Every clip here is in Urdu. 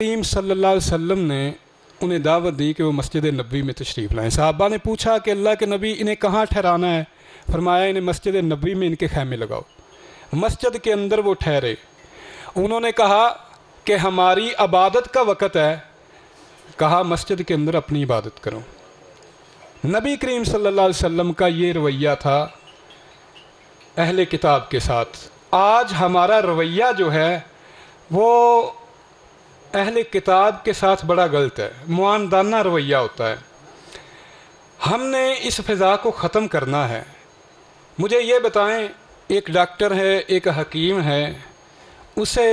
کریم صلی اللہ علیہ وسلم نے انہیں دعوت دی کہ وہ مسجد نبوی میں تشریف لائیں۔ صحابہ نے پوچھا کہ اللہ کے نبی انہیں کہاں ٹھہرانا ہے؟ فرمایا انہیں مسجد نبوی میں ان کے خیمے لگاؤ۔ مسجد کے اندر وہ ٹھہرے۔ انہوں نے کہا کہ ہماری عبادت کا وقت ہے۔ کہا مسجد کے اندر اپنی عبادت کرو۔ نبی کریم صلی اللہ علیہ وسلم کا یہ رویہ تھا اہل کتاب کے ساتھ۔ آج ہمارا رویہ جو ہے وہ اہل کتاب کے ساتھ بڑا غلط ہے، معاندانہ رویہ ہوتا ہے۔ ہم نے اس فضا کو ختم کرنا ہے۔ مجھے یہ بتائیں، ایک ڈاکٹر ہے، ایک حکیم ہے، اسے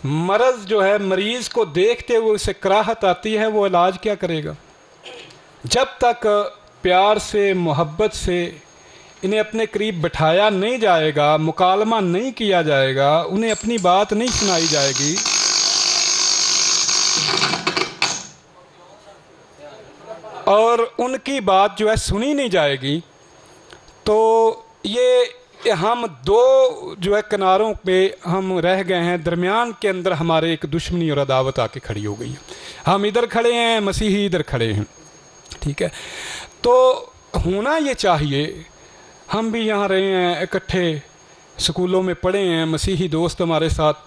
مرض جو ہے، مریض کو دیکھتے ہوئے اسے کراہت آتی ہے، وہ علاج کیا کرے گا؟ جب تک پیار سے، محبت سے انہیں اپنے قریب بٹھایا نہیں جائے گا، مکالمہ نہیں کیا جائے گا، انہیں اپنی بات نہیں سنائی جائے گی، اور ان کی بات جو ہے سنی نہیں جائے گی، تو یہ ہم دو جو ہے کناروں پہ ہم رہ گئے ہیں، درمیان کے اندر ہمارے ایک دشمنی اور عداوت آ کے کھڑی ہو گئی ہے۔ ہم ادھر کھڑے ہیں، مسیحی ادھر کھڑے ہیں، ٹھیک ہے؟ تو ہونا یہ چاہیے، ہم بھی یہاں رہے ہیں اکٹھے، سکولوں میں پڑھے ہیں، مسیحی دوست ہمارے ساتھ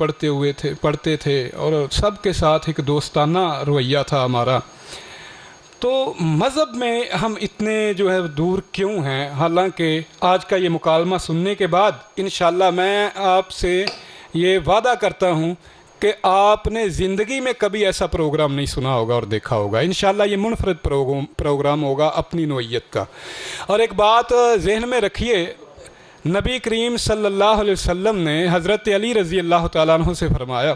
پڑھتے تھے، اور سب کے ساتھ ایک دوستانہ رویہ تھا ہمارا۔ تو مذہب میں ہم اتنے جو ہے دور کیوں ہیں؟ حالانکہ آج کا یہ مکالمہ سننے کے بعد انشاءاللہ میں آپ سے یہ وعدہ کرتا ہوں کہ آپ نے زندگی میں کبھی ایسا پروگرام نہیں سنا ہوگا اور دیکھا ہوگا۔ انشاءاللہ یہ منفرد پروگرام ہوگا اپنی نوعیت کا۔ اور ایک بات ذہن میں رکھیے، نبی کریم صلی اللہ علیہ وسلم نے حضرت علی رضی اللہ تعالیٰ عنہ سے فرمایا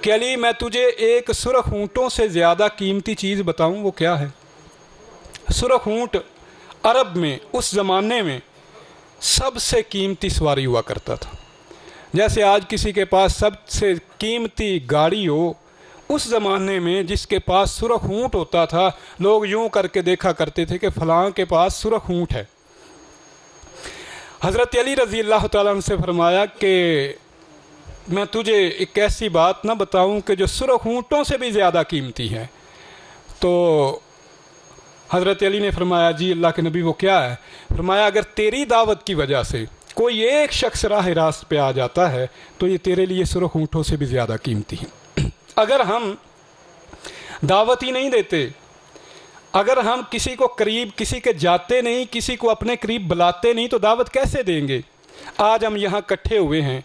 کہ علی، میں تجھے ایک سرخ اونٹوں سے زیادہ قیمتی چیز بتاؤں، وہ کیا ہے؟ سرخ اونٹ عرب میں اس زمانے میں سب سے قیمتی سواری ہوا کرتا تھا۔ جیسے آج کسی کے پاس سب سے قیمتی گاڑی ہو، اس زمانے میں جس کے پاس سرخ اونٹ ہوتا تھا، لوگ یوں کر کے دیکھا کرتے تھے کہ فلاں کے پاس سرخ اونٹ ہے۔ حضرت علی رضی اللہ تعالیٰ عنہ سے فرمایا کہ میں تجھے ایک ایسی بات نہ بتاؤں کہ جو سرخ اونٹوں سے بھی زیادہ قیمتی ہے؟ تو حضرت علی نے فرمایا جی اللہ کے نبی وہ کیا ہے؟ فرمایا اگر تیری دعوت کی وجہ سے کوئی ایک شخص راہ راست پہ آ جاتا ہے تو یہ تیرے لیے سرخ اونٹوں سے بھی زیادہ قیمتی ہے۔ اگر ہم دعوت ہی نہیں دیتے، اگر ہم کسی کو قریب، کسی کے جاتے نہیں، کسی کو اپنے قریب بلاتے نہیں، تو دعوت کیسے دیں گے؟ آج ہم یہاں اکٹھے ہوئے ہیں،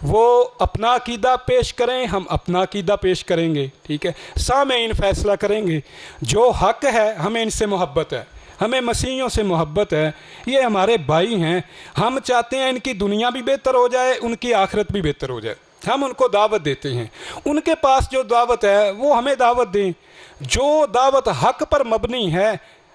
وہ اپنا عقیدہ پیش کریں، ہم اپنا عقیدہ پیش کریں گے، ٹھیک ہے؟ سامعین فیصلہ کریں گے۔ جو حق ہے ہمیں ان سے محبت ہے، ہمیں مسیحیوں سے محبت ہے، یہ ہمارے بھائی ہیں، ہم چاہتے ہیں ان کی دنیا بھی بہتر ہو جائے، ان کی آخرت بھی بہتر ہو جائے، ہم ان کو دعوت دیتے ہیں۔ ان کے پاس جو دعوت ہے وہ ہمیں دعوت دیں۔ جو دعوت حق پر مبنی ہے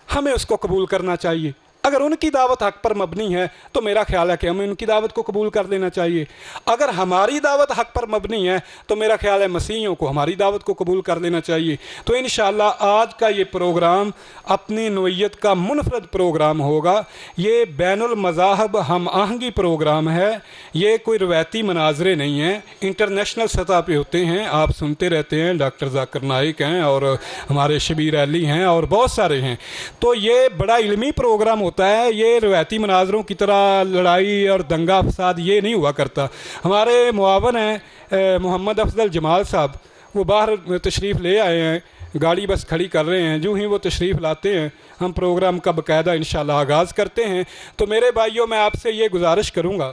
ہمیں اس کو قبول کرنا چاہیے۔ اگر ان کی دعوت حق پر مبنی ہے تو میرا خیال ہے کہ ہمیں ان کی دعوت کو قبول کر لینا چاہیے۔ اگر ہماری دعوت حق پر مبنی ہے تو میرا خیال ہے مسیحیوں کو ہماری دعوت کو قبول کر لینا چاہیے۔ تو انشاءاللہ آج کا یہ پروگرام اپنی نوعیت کا منفرد پروگرام ہوگا۔ یہ بین المذاہب ہم آہنگی پروگرام ہے، یہ کوئی روایتی مناظرے نہیں ہیں، انٹرنیشنل سطح پہ ہوتے ہیں، آپ سنتے رہتے ہیں، ڈاکٹر ذاکر نائک ہیں اور ہمارے شبیر علی ہیں اور بہت سارے ہیں۔ تو یہ بڑا علمی پروگرام ہوتا ہے، یہ روایتی مناظروں کی طرح لڑائی اور دنگا فساد یہ نہیں ہوا کرتا۔ ہمارے معاون ہیں محمد افضل جمال صاحب، وہ باہر تشریف لے آئے ہیں، گاڑی بس کھڑی کر رہے ہیں، جو ہی وہ تشریف لاتے ہیں ہم پروگرام کا باقاعدہ انشاءاللہ آغاز کرتے ہیں۔ تو میرے بھائیوں، میں آپ سے یہ گزارش کروں گا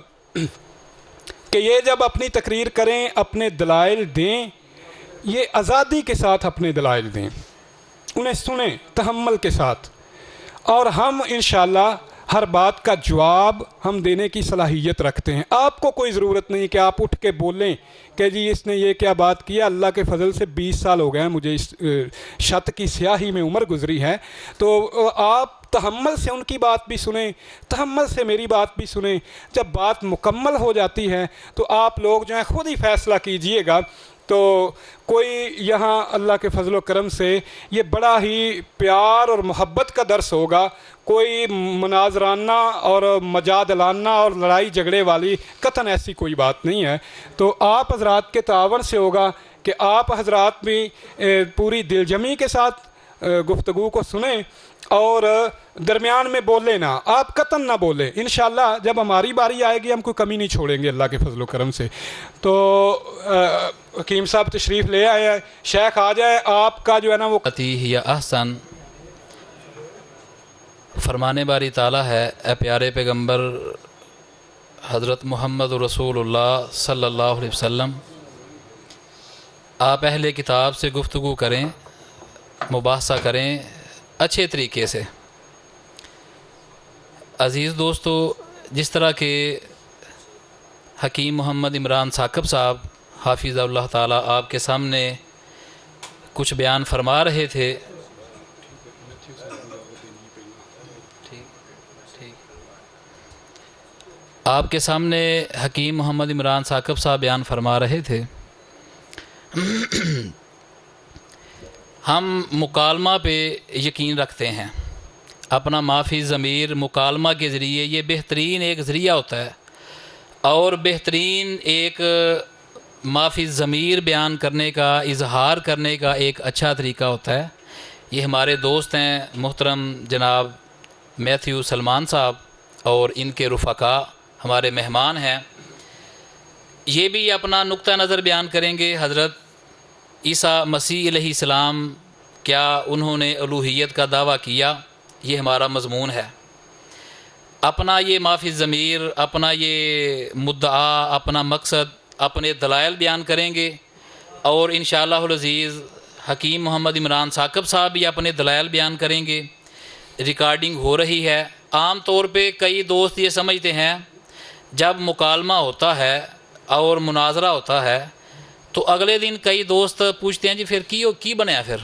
کہ یہ جب اپنی تقریر کریں، اپنے دلائل دیں، یہ آزادی کے ساتھ اپنے دلائل دیں، انہیں سنیں تحمل کے ساتھ، اور ہم انشاءاللہ ہر بات کا جواب ہم دینے کی صلاحیت رکھتے ہیں۔ آپ کو کوئی ضرورت نہیں کہ آپ اٹھ کے بولیں کہ جی اس نے یہ کیا بات کیا۔ اللہ کے فضل سے 20 سال ہو گئے ہیں مجھے اس شت کی سیاہی میں عمر گزری ہے، تو آپ تحمل سے ان کی بات بھی سنیں، تحمل سے میری بات بھی سنیں۔ جب بات مکمل ہو جاتی ہے تو آپ لوگ جو ہیں خود ہی فیصلہ کیجئے گا۔ تو کوئی یہاں اللہ کے فضل و کرم سے یہ بڑا ہی پیار اور محبت کا درس ہوگا، کوئی مناظرانہ اور مجادلانہ اور لڑائی جھگڑے والی قطعاً ایسی کوئی بات نہیں ہے۔ تو آپ حضرات کے تعاون سے ہوگا کہ آپ حضرات بھی پوری دل جمی کے ساتھ گفتگو کو سنیں اور درمیان میں بولے نہ، آپ قطعاً نہ بولیں. انشاءاللہ جب ہماری باری آئے گی ہم کوئی کمی نہیں چھوڑیں گے اللہ کے فضل و کرم سے. تو حکیم صاحب تشریف لے آئے ہیں، شیخ آ جائے. آپ کا جو ہے نا وہ ہی احسن فرمانے باری تعالیٰ ہے. اے پیارے پیغمبر حضرت محمد رسول اللہ صلی اللہ علیہ وسلم، آپ اہل کتاب سے گفتگو کریں، مباحثہ کریں اچھے طریقے سے. عزیز دوستو، جس طرح کہ حکیم محمد عمران ثاقب صاحب حافظ اللہ تعالیٰ آپ کے سامنے کچھ بیان فرما رہے تھے، آپ کے سامنے حکیم محمد عمران ثاقب صاحب بیان فرما رہے تھے. ہم مکالمہ پہ یقین رکھتے ہیں، اپنا معافی ضمیر مکالمہ کے ذریعے یہ بہترین ایک ذریعہ ہوتا ہے اور بہترین ایک معافی ضمیر بیان کرنے کا، اظہار کرنے کا ایک اچھا طریقہ ہوتا ہے. یہ ہمارے دوست ہیں محترم جناب میتھیو سلمان صاحب اور ان کے رفقا ہمارے مہمان ہیں. یہ بھی اپنا نقطہ نظر بیان کریں گے. حضرت عیسیٰ مسیح علیہ السلام کیا انہوں نے الوہیت کا دعویٰ کیا؟ یہ ہمارا مضمون ہے. اپنا یہ معافی ضمیر، اپنا یہ مدعا، اپنا مقصد، اپنے دلائل بیان کریں گے اور انشاءاللہ العزیز حکیم محمد عمران ثاقب صاحب بھی اپنے دلائل بیان کریں گے. ریکارڈنگ ہو رہی ہے. عام طور پہ کئی دوست یہ سمجھتے ہیں جب مکالمہ ہوتا ہے اور مناظرہ ہوتا ہے تو اگلے دن کئی دوست پوچھتے ہیں جی پھر کی بنیا، پھر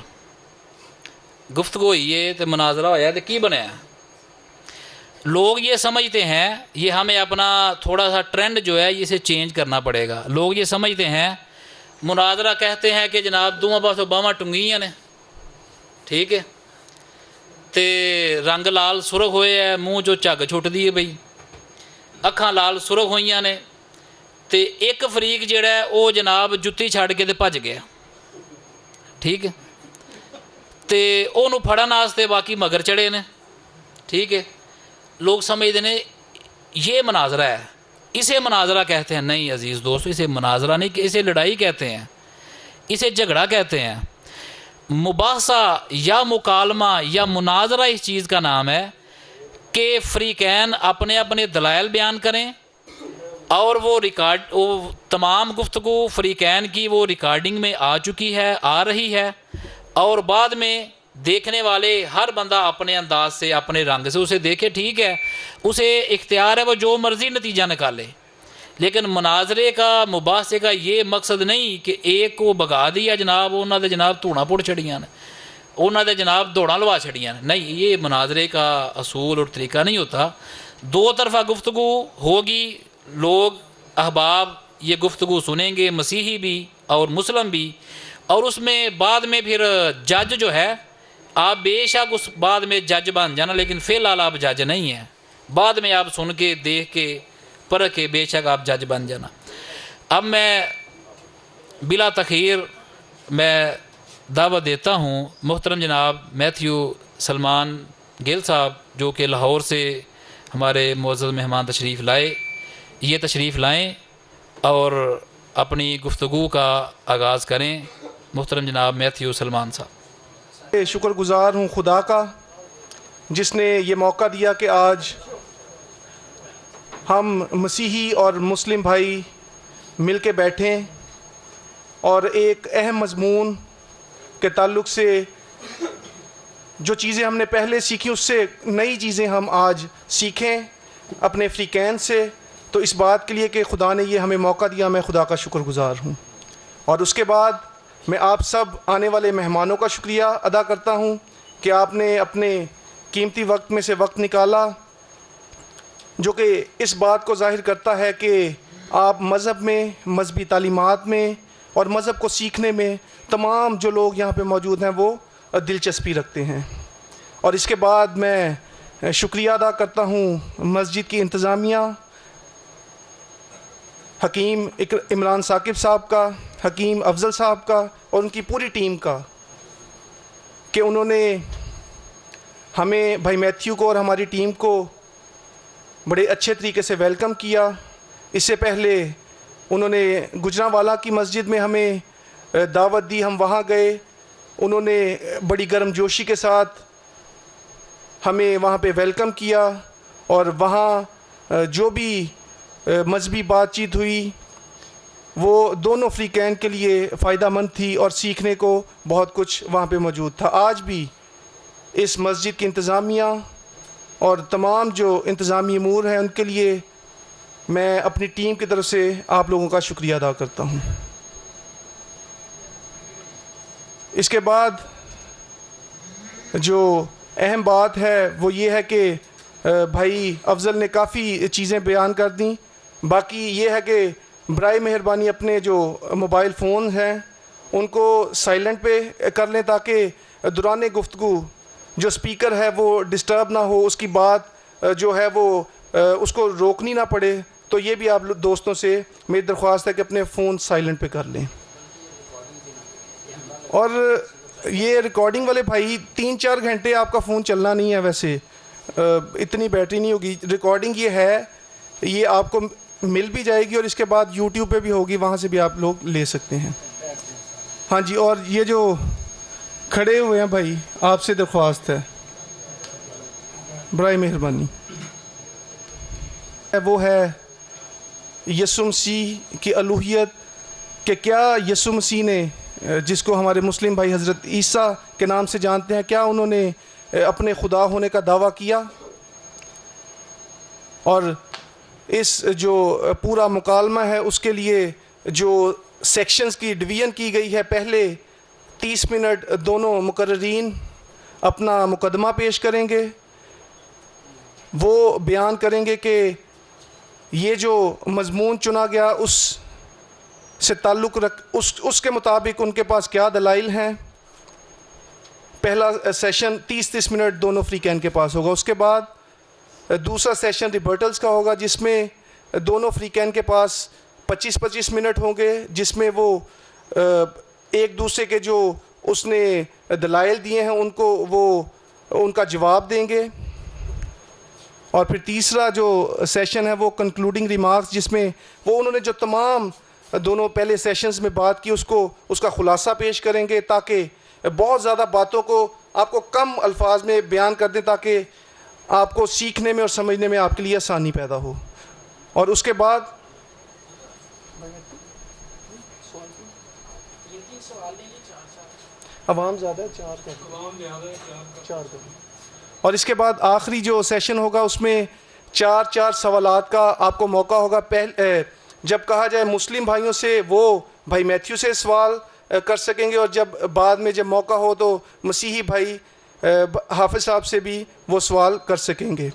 گفتگو ہوئی ہے تو مناظرہ ہوا تو کی بنیا. لوگ یہ سمجھتے ہیں، یہ ہمیں اپنا تھوڑا سا ٹرینڈ جو ہے اسے چینج کرنا پڑے گا. لوگ یہ سمجھتے ہیں مناظرہ کہتے ہیں کہ جناب دوواں پاسوں باواں ٹنگیاں نے، ٹھیک ہے، تے رنگ لال سرخ ہوئے ہے، منہ جو جھگ چھٹدی ہے بھئی، اکھاں لال سرخ ہوئیاں نے، تے ایک فریق جڑا ہے وہ جناب جتی چھڑ کے تے بھج گیا، ٹھیک ہے، تے انہوں پھڑن واسطے باقی مگر چڑھے نے، ٹھیک ہے. لوگ سمجھتے ہیں یہ مناظرہ ہے، اسے مناظرہ کہتے ہیں. نہیں عزیز دوستو، اسے مناظرہ نہیں، اسے لڑائی کہتے ہیں، اسے جھگڑا کہتے ہیں. مباحثہ یا مکالمہ یا مناظرہ اس چیز کا نام ہے کہ فریقین اپنے اپنے دلائل بیان کریں اور وہ تمام گفتگو فریقین کی وہ ریکارڈنگ میں آ چکی ہے، آ رہی ہے، اور بعد میں دیکھنے والے ہر بندہ اپنے انداز سے، اپنے رنگ سے اسے دیکھے، ٹھیک ہے، اسے اختیار ہے وہ جو مرضی نتیجہ نکالے. لیکن مناظرے کا، مباحثے کا یہ مقصد نہیں کہ ایک کو بگا دیا جناب انہوں نے جناب دھوڑاں پڑ چھڑیاں نے، انہوں نے جناب دوڑاں لوا چھڑیاں نے. نہیں، یہ مناظرے کا اصول اور طریقہ نہیں ہوتا. دو طرفہ گفتگو ہوگی، لوگ احباب یہ گفتگو سنیں گے، مسیحی بھی اور مسلم بھی، اور اس میں بعد میں پھر جج جو ہے، آپ بے شک اس بعد میں جج بن جانا، لیکن فی الحال آپ جج نہیں ہیں. بعد میں آپ سن کے، دیکھ کے، پرکھ کے بے شک آپ جج بن جانا. اب میں بلا تخیر میں دعوت دیتا ہوں محترم جناب میتھیو سلمان گل صاحب، جو کہ لاہور سے ہمارے معزز مہمان تشریف لائے، یہ تشریف لائیں اور اپنی گفتگو کا آغاز کریں. محترم جناب میتھیو سلمان صاحب. شکر گزار ہوں خدا کا جس نے یہ موقع دیا کہ آج ہم مسیحی اور مسلم بھائی مل کے بیٹھیں اور ایک اہم مضمون کے تعلق سے جو چیزیں ہم نے پہلے سیکھی اس سے نئی چیزیں ہم آج سیکھیں اپنے فریقین سے. تو اس بات کے لیے کہ خدا نے یہ ہمیں موقع دیا، میں خدا کا شکر گزار ہوں. اور اس کے بعد میں آپ سب آنے والے مہمانوں کا شکریہ ادا کرتا ہوں کہ آپ نے اپنے قیمتی وقت میں سے وقت نکالا، جو کہ اس بات کو ظاہر کرتا ہے کہ آپ مذہب میں، مذہبی تعلیمات میں اور مذہب کو سیکھنے میں تمام جو لوگ یہاں پہ موجود ہیں وہ دلچسپی رکھتے ہیں. اور اس کے بعد میں شکریہ ادا کرتا ہوں مسجد کی انتظامیہ، حکیم عمران ثاقب صاحب کا، حکیم افضل صاحب کا اور ان کی پوری ٹیم کا کہ انہوں نے ہمیں بھائی میتھیو کو اور ہماری ٹیم کو بڑے اچھے طریقے سے ویلکم کیا۔ اس سے پہلے انہوں نے گجرانوالہ کی مسجد میں ہمیں دعوت دی، ہم وہاں گئے، انہوں نے بڑی گرم جوشی کے ساتھ ہمیں وہاں پہ ویلکم کیا، اور وہاں جو بھی مذہبی بات چیت ہوئی وہ دونوں فریقین کے لیے فائدہ مند تھی اور سیکھنے کو بہت کچھ وہاں پہ موجود تھا۔ آج بھی اس مسجد کی انتظامیہ اور تمام جو انتظامی امور ہیں ان کے لیے میں اپنی ٹیم کی طرف سے آپ لوگوں کا شکریہ ادا کرتا ہوں۔ اس کے بعد جو اہم بات ہے وہ یہ ہے کہ بھائی افضل نے کافی چیزیں بیان کر دیں، باقی یہ ہے کہ برائے مہربانی اپنے جو موبائل فون ہیں ان کو سائلنٹ پہ کر لیں تاکہ دوران گفتگو جو سپیکر ہے وہ ڈسٹرب نہ ہو، اس کی بات جو ہے وہ اس کو روکنی نہ پڑے۔ تو یہ بھی آپ دوستوں سے میری درخواست ہے کہ اپنے فون سائلنٹ پہ کر لیں۔ اور یہ ریکارڈنگ والے بھائی 3-4 گھنٹے آپ کا فون چلنا نہیں ہے، ویسے اتنی بیٹری نہیں ہوگی۔ ریکارڈنگ یہ ہے، یہ آپ کو مل بھی جائے گی اور اس کے بعد یوٹیوب پہ بھی ہوگی، وہاں سے بھی آپ لوگ لے سکتے ہیں۔ ہاں جی، اور یہ جو کھڑے ہوئے ہیں بھائی، آپ سے درخواست ہے برائے مہربانی، وہ ہے یسوع مسیح کی الوہیت، کہ کیا یسوع مسیح نے، جس کو ہمارے مسلم بھائی حضرت عیسیٰ کے نام سے جانتے ہیں، کیا انہوں نے اپنے خدا ہونے کا دعویٰ کیا؟ اور اس جو پورا مکالمہ ہے اس کے لیے جو سیکشنز کی ڈویژن کی گئی ہے، پہلے 30 منٹ دونوں مقررین اپنا مقدمہ پیش کریں گے، وہ بیان کریں گے کہ یہ جو مضمون چنا گیا اس سے تعلق اس کے مطابق ان کے پاس کیا دلائل ہیں۔ پہلا سیشن 30 منٹ دونوں فریقین کے پاس ہوگا۔ اس کے بعد دوسرا سیشن ریبرٹلز کا ہوگا، جس میں دونوں فریقین کے پاس 25 منٹ ہوں گے، جس میں وہ ایک دوسرے کے جو اس نے دلائل دیے ہیں ان کو وہ ان کا جواب دیں گے۔ اور پھر تیسرا جو سیشن ہے وہ کنکلوڈنگ ریمارکس، جس میں وہ انہوں نے جو تمام دونوں پہلے سیشنز میں بات کی اس کا خلاصہ پیش کریں گے، تاکہ بہت زیادہ باتوں کو آپ کو کم الفاظ میں بیان کر دیں تاکہ آپ کو سیکھنے میں اور سمجھنے میں آپ کے لیے آسانی پیدا ہو۔ اور اس کے بعد عوام زیادہ ہے، 4 اور اس کے بعد آخری جو سیشن ہوگا اس میں 4 سوالات کا آپ کو موقع ہوگا۔ جب کہا جائے مسلم بھائیوں سے وہ بھائی میتھیو سے سوال کر سکیں گے، اور جب بعد میں جب موقع ہو تو مسیحی بھائی حافظ صاحب سے بھی وہ سوال کر سکیں گے۔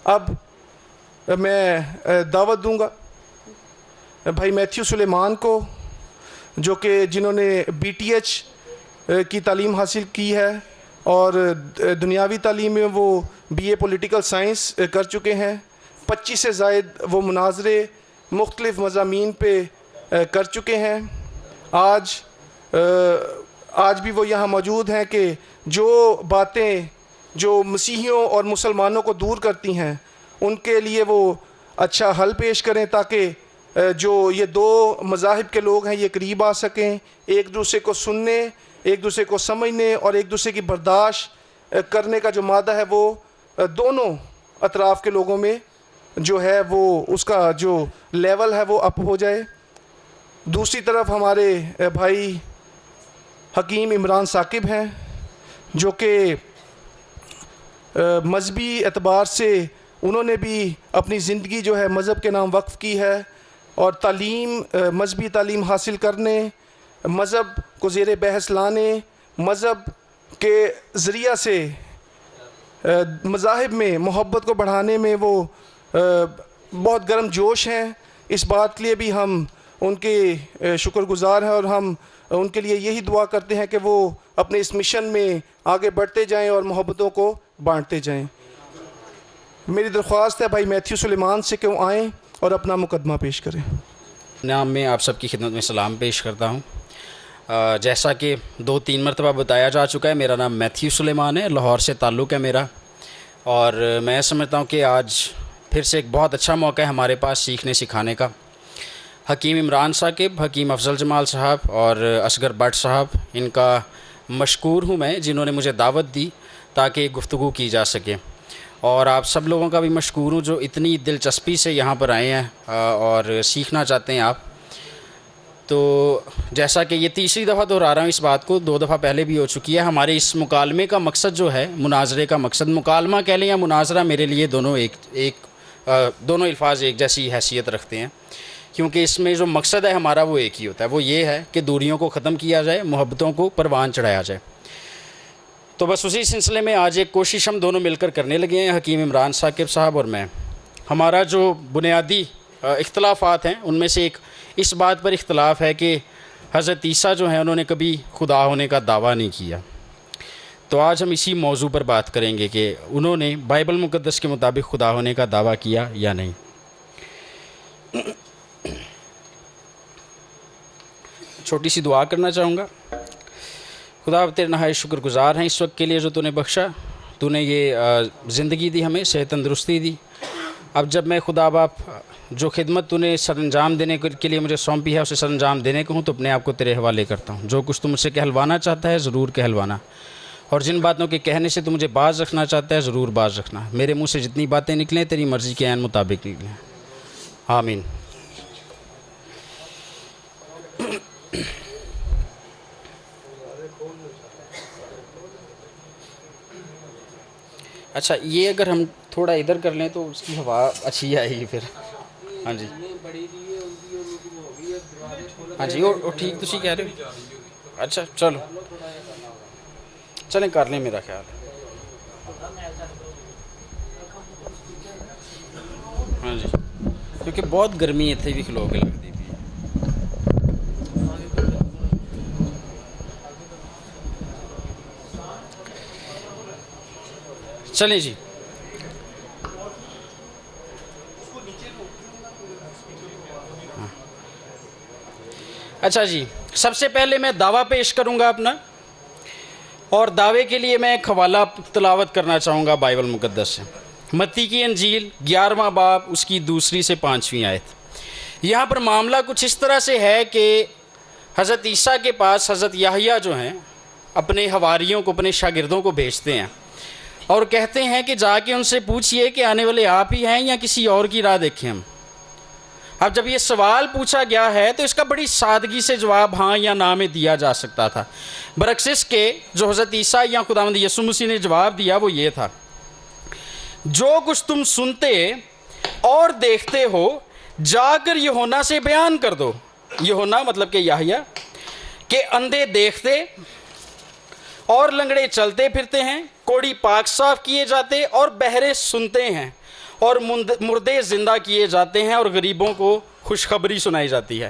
اب میں دعوت دوں گا بھائی میتھیو سلیمان کو، جو کہ جنہوں نے BTH کی تعلیم حاصل کی ہے اور دنیاوی تعلیم میں وہ BA پولیٹیکل سائنس کر چکے ہیں۔ 25 سے زائد وہ مناظرے مختلف مضامین پہ کر چکے ہیں۔ آج بھی وہ یہاں موجود ہیں کہ جو باتیں جو مسیحیوں اور مسلمانوں کو دور کرتی ہیں ان کے لیے وہ اچھا حل پیش کریں، تاکہ جو یہ 2 مذاہب کے لوگ ہیں یہ قریب آ سکیں، ایک دوسرے کو سننے، ایک دوسرے کو سمجھنے اور ایک دوسرے کی برداشت کرنے کا جو مادہ ہے وہ دونوں اطراف کے لوگوں میں جو ہے وہ اس کا جو لیول ہے وہ اپ ہو جائے۔ دوسری طرف ہمارے بھائی حکیم عمران ثاقب ہیں، جو کہ مذہبی اعتبار سے انہوں نے بھی اپنی زندگی جو ہے مذہب کے نام وقف کی ہے، اور مذہبی تعلیم حاصل کرنے، مذہب کو زیر بحث لانے، مذہب کے ذریعہ سے مذاہب میں محبت کو بڑھانے میں وہ بہت گرم جوش ہیں۔ اس بات کے لیے بھی ہم ان کے شکر گزار ہیں، اور ہم ان کے لیے یہی دعا کرتے ہیں کہ وہ اپنے اس مشن میں آگے بڑھتے جائیں اور محبتوں کو بانٹتے جائیں۔ میری درخواست ہے بھائی میتھیو سلیمان سے کہ وہ آئیں اور اپنا مقدمہ پیش کریں۔ نام میں آپ سب کی خدمت میں سلام پیش کرتا ہوں۔ جیسا کہ 2-3 مرتبہ بتایا جا چکا ہے، میرا نام میتھیو سلیمان ہے، لاہور سے تعلق ہے میرا، اور میں سمجھتا ہوں کہ آج پھر سے ایک بہت اچھا موقع ہے ہمارے پاس سیکھنے سکھانے کا۔ حکیم عمران صاحب، حکیم افضل جمال صاحب اور اصغر بٹ صاحب، ان کا مشکور ہوں میں، جنہوں نے مجھے دعوت دی تاکہ گفتگو کی جا سکے، اور آپ سب لوگوں کا بھی مشکور ہوں جو اتنی دلچسپی سے یہاں پر آئے ہیں اور سیکھنا چاہتے ہیں آپ۔ تو جیسا کہ یہ تیسری دفعہ دہرا رہا ہوں اس بات کو، 2 دفعہ پہلے بھی ہو چکی ہے، ہمارے اس مکالمے کا مقصد جو ہے، مناظرے کا مقصد، مکالمہ کہہ لیں یا مناظرہ، میرے لیے دونوں الفاظ ایک جیسی حیثیت رکھتے ہیں، کیونکہ اس میں جو مقصد ہے ہمارا وہ ایک ہی ہوتا ہے، وہ یہ ہے کہ دوریوں کو ختم کیا جائے، محبتوں کو پروان چڑھایا جائے۔ تو بس اسی سلسلے میں آج ایک کوشش ہم دونوں مل کر کرنے لگے ہیں، حکیم عمران ثاقب صاحب اور میں۔ ہمارا جو بنیادی اختلافات ہیں ان میں سے ایک اس بات پر اختلاف ہے کہ حضرت عیسیٰ جو ہیں انہوں نے کبھی خدا ہونے کا دعویٰ نہیں کیا۔ تو آج ہم اسی موضوع پر بات کریں گے کہ انہوں نے بائبل مقدس کے مطابق خدا ہونے کا دعویٰ کیا یا نہیں۔ چھوٹی سی دعا کرنا چاہوں گا۔ خدا تیرے نہایت شکر گزار ہیں اس وقت کے لیے جو تو نے بخشا، تو نے یہ زندگی دی، ہمیں صحت تندرستی دی۔ اب جب میں خدا باپ جو خدمت تو نے سر انجام دینے کے لیے مجھے سونپی ہے اسے سر انجام دینے کو ہوں، تو اپنے آپ کو تیرے حوالے کرتا ہوں۔ جو کچھ تو مجھ سے کہلوانا چاہتا ہے ضرور کہلوانا، اور جن باتوں کے کہنے سے تو مجھے باز رکھنا چاہتا ہے ضرور باز رکھنا۔ میرے منہ سے جتنی باتیں نکلیں تیری مرضی کے عین مطابق نکلیں، آمین۔ اچھا، یہ اگر ہم تھوڑا ادھر کر لیں تو اس کی ہوا اچھی آئے گی پھر۔ ہاں جی ہاں جی، اور ٹھیک تسی کہہ رہے ہو؟ اچھا چلو چلیں کر لیں، میرا خیال ہے۔ ہاں جی، کیونکہ بہت گرمی اتنے بھی کھلو کے لگتی بھی۔ چلیں جی، اچھا جی، سب سے پہلے میں دعویٰ پیش کروں گا اپنا، اور دعوے کے لیے میں ایک حوالہ تلاوت کرنا چاہوں گا بائبل مقدس سے۔ متی کی انجیل 11واں باب، اس کی 2 سے 5 آیت۔ یہاں پر معاملہ کچھ اس طرح سے ہے کہ حضرت عیسیٰ کے پاس حضرت یحییٰ جو ہیں اپنے حواریوں کو، اپنے شاگردوں کو بھیجتے ہیں اور کہتے ہیں کہ جا کے ان سے پوچھئے کہ آنے والے آپ ہی ہیں یا کسی اور کی راہ دیکھیں ہم۔ اب جب یہ سوال پوچھا گیا ہے تو اس کا بڑی سادگی سے جواب ہاں یا نہ میں دیا جا سکتا تھا، برعکس اس کے جو حضرت عیسیٰ یا خداوند یسوع مسیح نے جواب دیا وہ یہ تھا، جو کچھ تم سنتے اور دیکھتے ہو جا کر یوحنا سے بیان کر دو۔ یوحنا مطلب کہ یحییٰ، کہ اندھے دیکھتے اور لنگڑے چلتے پھرتے ہیں، کوڑی پاک صاف کیے جاتے اور بہرے سنتے ہیں، اور مردے زندہ کیے جاتے ہیں، اور غریبوں کو خوشخبری سنائی جاتی ہے۔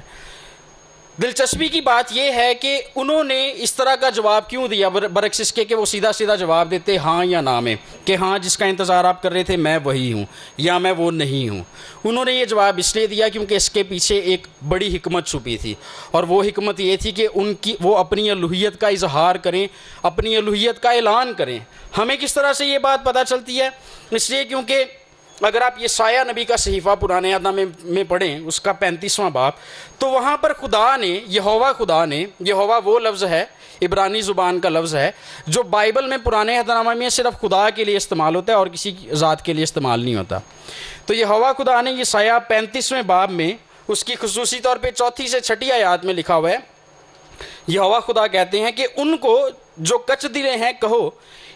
دلچسپی کی بات یہ ہے کہ انہوں نے اس طرح کا جواب کیوں دیا، برعکس اس کے کہ وہ سیدھا سیدھا جواب دیتے ہاں یا نہ میں، کہ ہاں جس کا انتظار آپ کر رہے تھے میں وہی ہوں یا میں وہ نہیں ہوں۔ انہوں نے یہ جواب اس لیے دیا کیونکہ اس کے پیچھے ایک بڑی حکمت چھپی تھی، اور وہ حکمت یہ تھی کہ وہ اپنی الوہیت کا اظہار کریں، اپنی الوہیت کا اعلان کریں۔ ہمیں کس طرح سے یہ بات پتہ چلتی ہے؟ اس لیے کیونکہ اگر آپ یہ سایہ نبی کا صحیفہ پرانے عہد میں پڑھیں، اس کا 35واں باب، تو وہاں پر خدا نے، یہوہ وہ لفظ ہے، عبرانی زبان کا لفظ ہے جو بائبل میں پرانے عہد نامہ میں صرف خدا کے لیے استعمال ہوتا ہے اور کسی ذات کے لیے استعمال نہیں ہوتا۔ تو یہوہ خدا نے یہ سایہ 35ویں باب میں اس کی خصوصی طور پہ 4 سے 6 آیات میں لکھا ہوا ہے۔ یہوہ خدا کہتے ہیں کہ ان کو جو کچ دلے ہیں کہو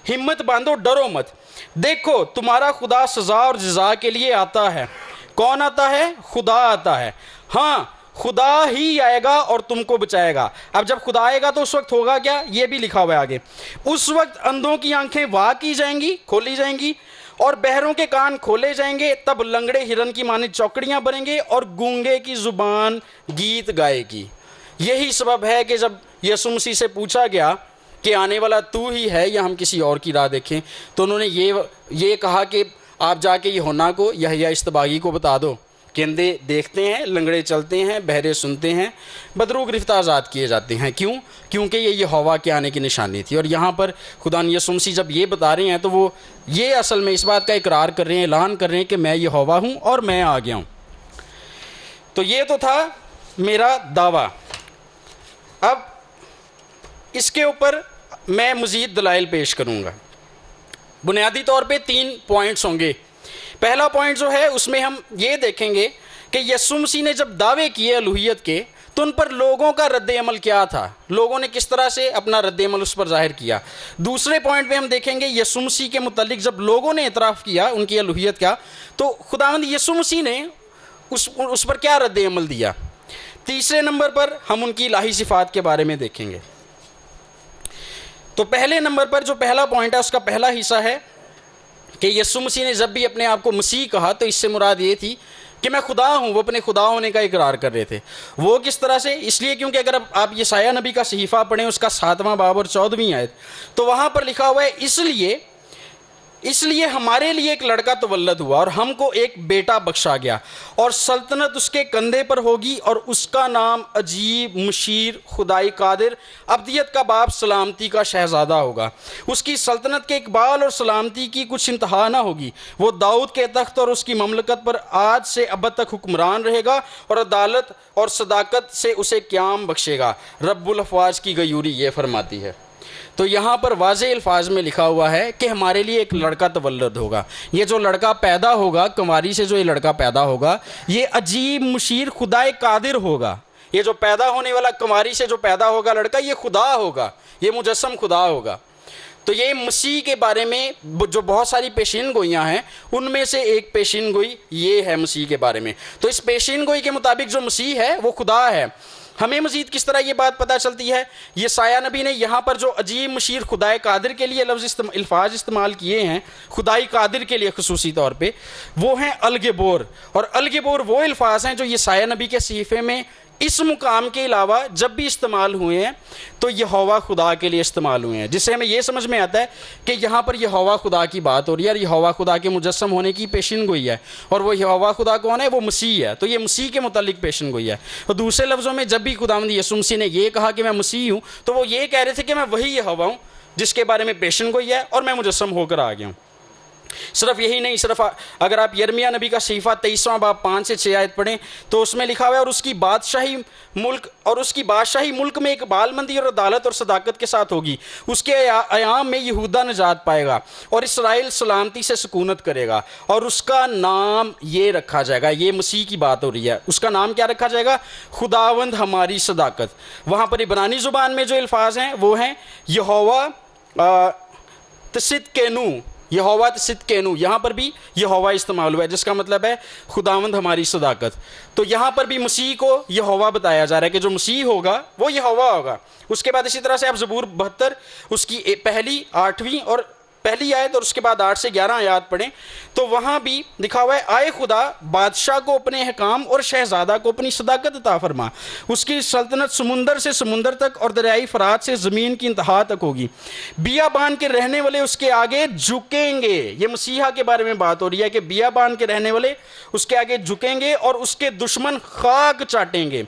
ہمت باندھو، ڈرو مت، دیکھو تمہارا خدا سزا اور جزا کے لیے آتا ہے۔ کون آتا ہے؟ خدا آتا ہے۔ ہاں، خدا ہی آئے گا اور تم کو بچائے گا۔ اب جب خدا آئے گا تو اس وقت ہوگا کیا؟ یہ بھی لکھا ہوا ہے آگے، اس وقت اندھوں کی آنکھیں وا کی جائیں گی، کھولی جائیں گی، اور بہروں کے کان کھولے جائیں گے، تب لنگڑے ہرن کی مانند چوکڑیاں بنیں گے اور گونگے کی زبان گیت گائے گی۔ یہی سبب ہے کہ جب یسوع مسیح سے پوچھا گیا کہ آنے والا تو ہی ہے یا ہم کسی اور کی راہ دیکھیں، تو انہوں نے یہ کہا کہ آپ جا کے یوحنا کو یحییٰ اصطباغی کو بتا دو کہ اندھے دیکھتے ہیں، لنگڑے چلتے ہیں، بہرے سنتے ہیں، بدرو گرفتہ آزاد کیے جاتے ہیں. کیوں؟ کیونکہ یہ یہوہ کے آنے کی نشانی تھی. اور یہاں پر خدا یسوع مسیح جب یہ بتا رہے ہیں تو وہ یہ اصل میں اس بات کا اقرار کر رہے ہیں، اعلان کر رہے ہیں کہ میں یہوہ ہوں اور میں آ گیا ہوں. تو یہ تو تھا میرا دعویٰ. اب اس کے اوپر میں مزید دلائل پیش کروں گا. بنیادی طور پہ 3 پوائنٹس ہوں گے. پہلا پوائنٹ جو ہے اس میں ہم یہ دیکھیں گے کہ یسوع مسیح نے جب دعوے کیے الوہیت کے تو ان پر لوگوں کا رد عمل کیا تھا، لوگوں نے کس طرح سے اپنا رد عمل اس پر ظاہر کیا. دوسرے پوائنٹ پہ ہم دیکھیں گے یسوع مسیح کے متعلق جب لوگوں نے اعتراف کیا ان کی الوہیت کا تو خداوند یسوع مسیح نے اس پر کیا رد عمل دیا. تیسرے نمبر پر ہم ان کی الہی صفات کے بارے میں دیکھیں گے. تو پہلے نمبر پر جو پہلا پوائنٹ ہے اس کا پہلا حصہ ہے کہ یسوع مسیح نے جب بھی اپنے آپ کو مسیح کہا تو اس سے مراد یہ تھی کہ میں خدا ہوں. وہ اپنے خدا ہونے کا اقرار کر رہے تھے. وہ کس طرح سے؟ اس لیے کیونکہ اگر آپ یسایہ نبی کا صحیفہ پڑھیں اس کا 7واں باب اور 14ویں آیت تو وہاں پر لکھا ہوا ہے اس لیے ہمارے لیے ایک لڑکا تولد ہوا اور ہم کو ایک بیٹا بخشا گیا اور سلطنت اس کے کندھے پر ہوگی اور اس کا نام عجیب، مشیر، خدائی قادر، ابدیت کا باپ، سلامتی کا شہزادہ ہوگا. اس کی سلطنت کے اقبال اور سلامتی کی کچھ انتہا نہ ہوگی. وہ داؤد کے تخت اور اس کی مملکت پر آج سے ابد تک حکمران رہے گا اور عدالت اور صداقت سے اسے قیام بخشے گا. رب الافواج کی غیوری یہ فرماتی ہے. تو یہاں پر واضح الفاظ میں لکھا ہوا ہے کہ ہمارے لیے ایک لڑکا تولد ہوگا. یہ جو لڑکا پیدا ہوگا، کنواری سے جو یہ لڑکا پیدا ہوگا، یہ عجیب، مشیر، خدائے قادر ہوگا. یہ جو پیدا ہونے والا کنواری سے جو پیدا ہوگا لڑکا، یہ خدا ہوگا، یہ مجسم خدا ہوگا. تو یہ مسیح کے بارے میں جو بہت ساری پیشین گوئیاں ہیں ان میں سے ایک پیشین گوئی یہ ہے مسیح کے بارے میں. تو اس پیشین گوئی کے مطابق جو مسیح ہے وہ خدا ہے. ہمیں مزید کس طرح یہ بات پتہ چلتی ہے؟ یسایہ نبی نے یہاں پر جو عجیب، مشیر، خدائے قادر کے لیے الفاظ استعمال کیے ہیں، خدائی قادر کے لیے خصوصی طور پہ، وہ ہیں الگبور. اور الگبور وہ الفاظ ہیں جو یسایہ نبی کے صحیفے میں اس مقام کے علاوہ جب بھی استعمال ہوئے ہیں تو یہوہ خدا کے لیے استعمال ہوئے ہیں، جس سے ہمیں یہ سمجھ میں آتا ہے کہ یہاں پر یہوہ خدا کی بات ہو رہی ہے اور یہوہ خدا کے مجسم ہونے کی پیشن گوئی ہے. اور وہ یہوہ خدا کون ہے؟ وہ مسیح ہے. تو یہ مسیح کے متعلق پیشن گوئی ہے. اور دوسرے لفظوں میں جب بھی خداوند یسوع مسیح نے یہ کہا کہ میں مسیح ہوں تو وہ یہ کہہ رہے تھے کہ میں وہی یہوہ ہوں جس کے بارے میں پیشن گوئی ہے اور میں مجسم ہو کر آ گیا ہوں. صرف یہی نہیں، صرف اگر آپ یرمیہ نبی کا صحیفہ 23واں باب 5 سے 6 آیت پڑھیں تو اس میں لکھا ہوا ہے اور اس کی بادشاہی ملک میں اقبال مندی اور عدالت اور صداقت کے ساتھ ہوگی. اس کے ایام میں یہودا نجات پائے گا اور اسرائیل سلامتی سے سکونت کرے گا اور اس کا نام یہ رکھا جائے گا. یہ مسیح کی بات ہو رہی ہے. اس کا نام کیا رکھا جائے گا؟ خداوند ہماری صداقت. وہاں پر عبرانی زبان میں جو الفاظ ہیں وہ ہیں یہوہ تصدقینو، یہوہ تصدقینو. یہاں پر بھی یہوہ استعمال ہوا ہے جس کا مطلب ہے خداوند ہماری صداقت. تو یہاں پر بھی مسیح کو یہوہ بتایا جا رہا ہے کہ جو مسیح ہوگا وہ یہوہ ہوگا. اس کے بعد اسی طرح سے آپ زبور 72 اس کی پہلی 8ویں اور پہلی آیت اور اس کے بعد 8 سے 11 آیات پڑھیں تو وہاں بھی لکھا ہوا ہے آئے خدا بادشاہ کو اپنے احکام اور شہزادہ کو اپنی صداقت عطا فرما. اس کی سلطنت سمندر سے سمندر تک اور دریائے فرات سے زمین کی انتہا تک ہوگی. بیابان کے رہنے والے اس کے آگے جھکیں گے. یہ مسیحا کے بارے میں بات ہو رہی ہے کہ بیابان کے رہنے والے اس کے آگے جھکیں گے اور اس کے دشمن خاک چاٹیں گے.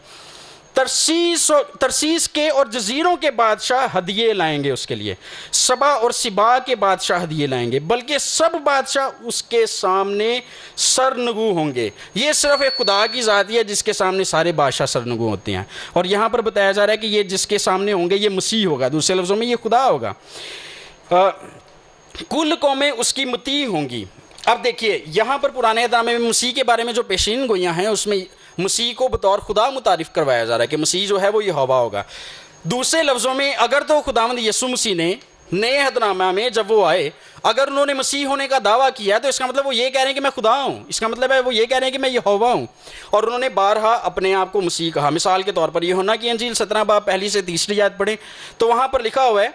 ترسیس کے اور جزیروں کے بادشاہ ہدیے لائیں گے اس کے لیے. سبا اور سبا کے بادشاہ ہدیے لائیں گے بلکہ سب بادشاہ اس کے سامنے سرنگو ہوں گے. یہ صرف ایک خدا کی ذات ہے جس کے سامنے سارے بادشاہ سرنگو ہوتے ہیں. اور یہاں پر بتایا جا رہا ہے کہ یہ جس کے سامنے ہوں گے یہ مسیح ہوگا. دوسرے لفظوں میں یہ خدا ہوگا. کل قومیں اس کی مطیع ہوں گی. اب دیکھیے یہاں پر پرانے ادامے میں مسیح کے بارے میں جو پیشین گوئیاں ہیں اس میں مسیح کو بطور خدا متعارف کروایا جا رہا ہے کہ مسیح جو ہے وہ یہوہ ہوگا. دوسرے لفظوں میں اگر تو خداوند یسوع مسیح نے نئے عہد نامہ میں جب وہ آئے اگر انہوں نے مسیح ہونے کا دعویٰ کیا ہے تو اس کا مطلب وہ یہ کہہ رہے ہیں کہ میں خدا ہوں. اس کا مطلب ہے وہ یہ کہہ رہے ہیں کہ میں یہوہ ہوں. اور انہوں نے بارہا اپنے آپ کو مسیح کہا. مثال کے طور پر یوحنا کی انجیل 17 باب 1 سے 3 آیت پڑھیں تو وہاں پر لکھا ہوا ہے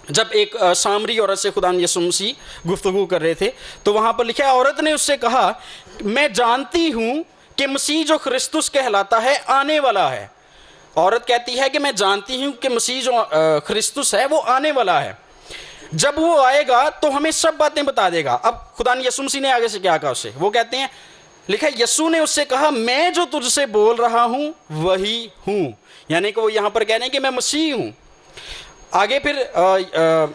جب ایک سامری عورت سے خداوند یسوع مسیح گفتگو کر رہے تھے تو وہاں پر لکھا ہے عورت نے اس سے کہا میں جانتی ہوں کہ مسیح جو خرسطس کہلاتا ہے آنے والا ہے. عورت کہتی ہے کہ میں جانتی ہوں کہ مسیح جو خرسطس ہے وہ آنے والا ہے. جب وہ آئے گا تو ہمیں سب باتیں بتا دے گا. اب خدا نے یسوع مسیح نے آگے سے کیا کہا اسے, وہ کہتے ہیں, لکھا ہے یسوع نے اس سے کہا میں جو تجھ سے بول رہا ہوں وہی ہوں. یعنی کہ وہ یہاں پر کہہ رہے ہیں کہ میں مسیح ہوں. آگے پھر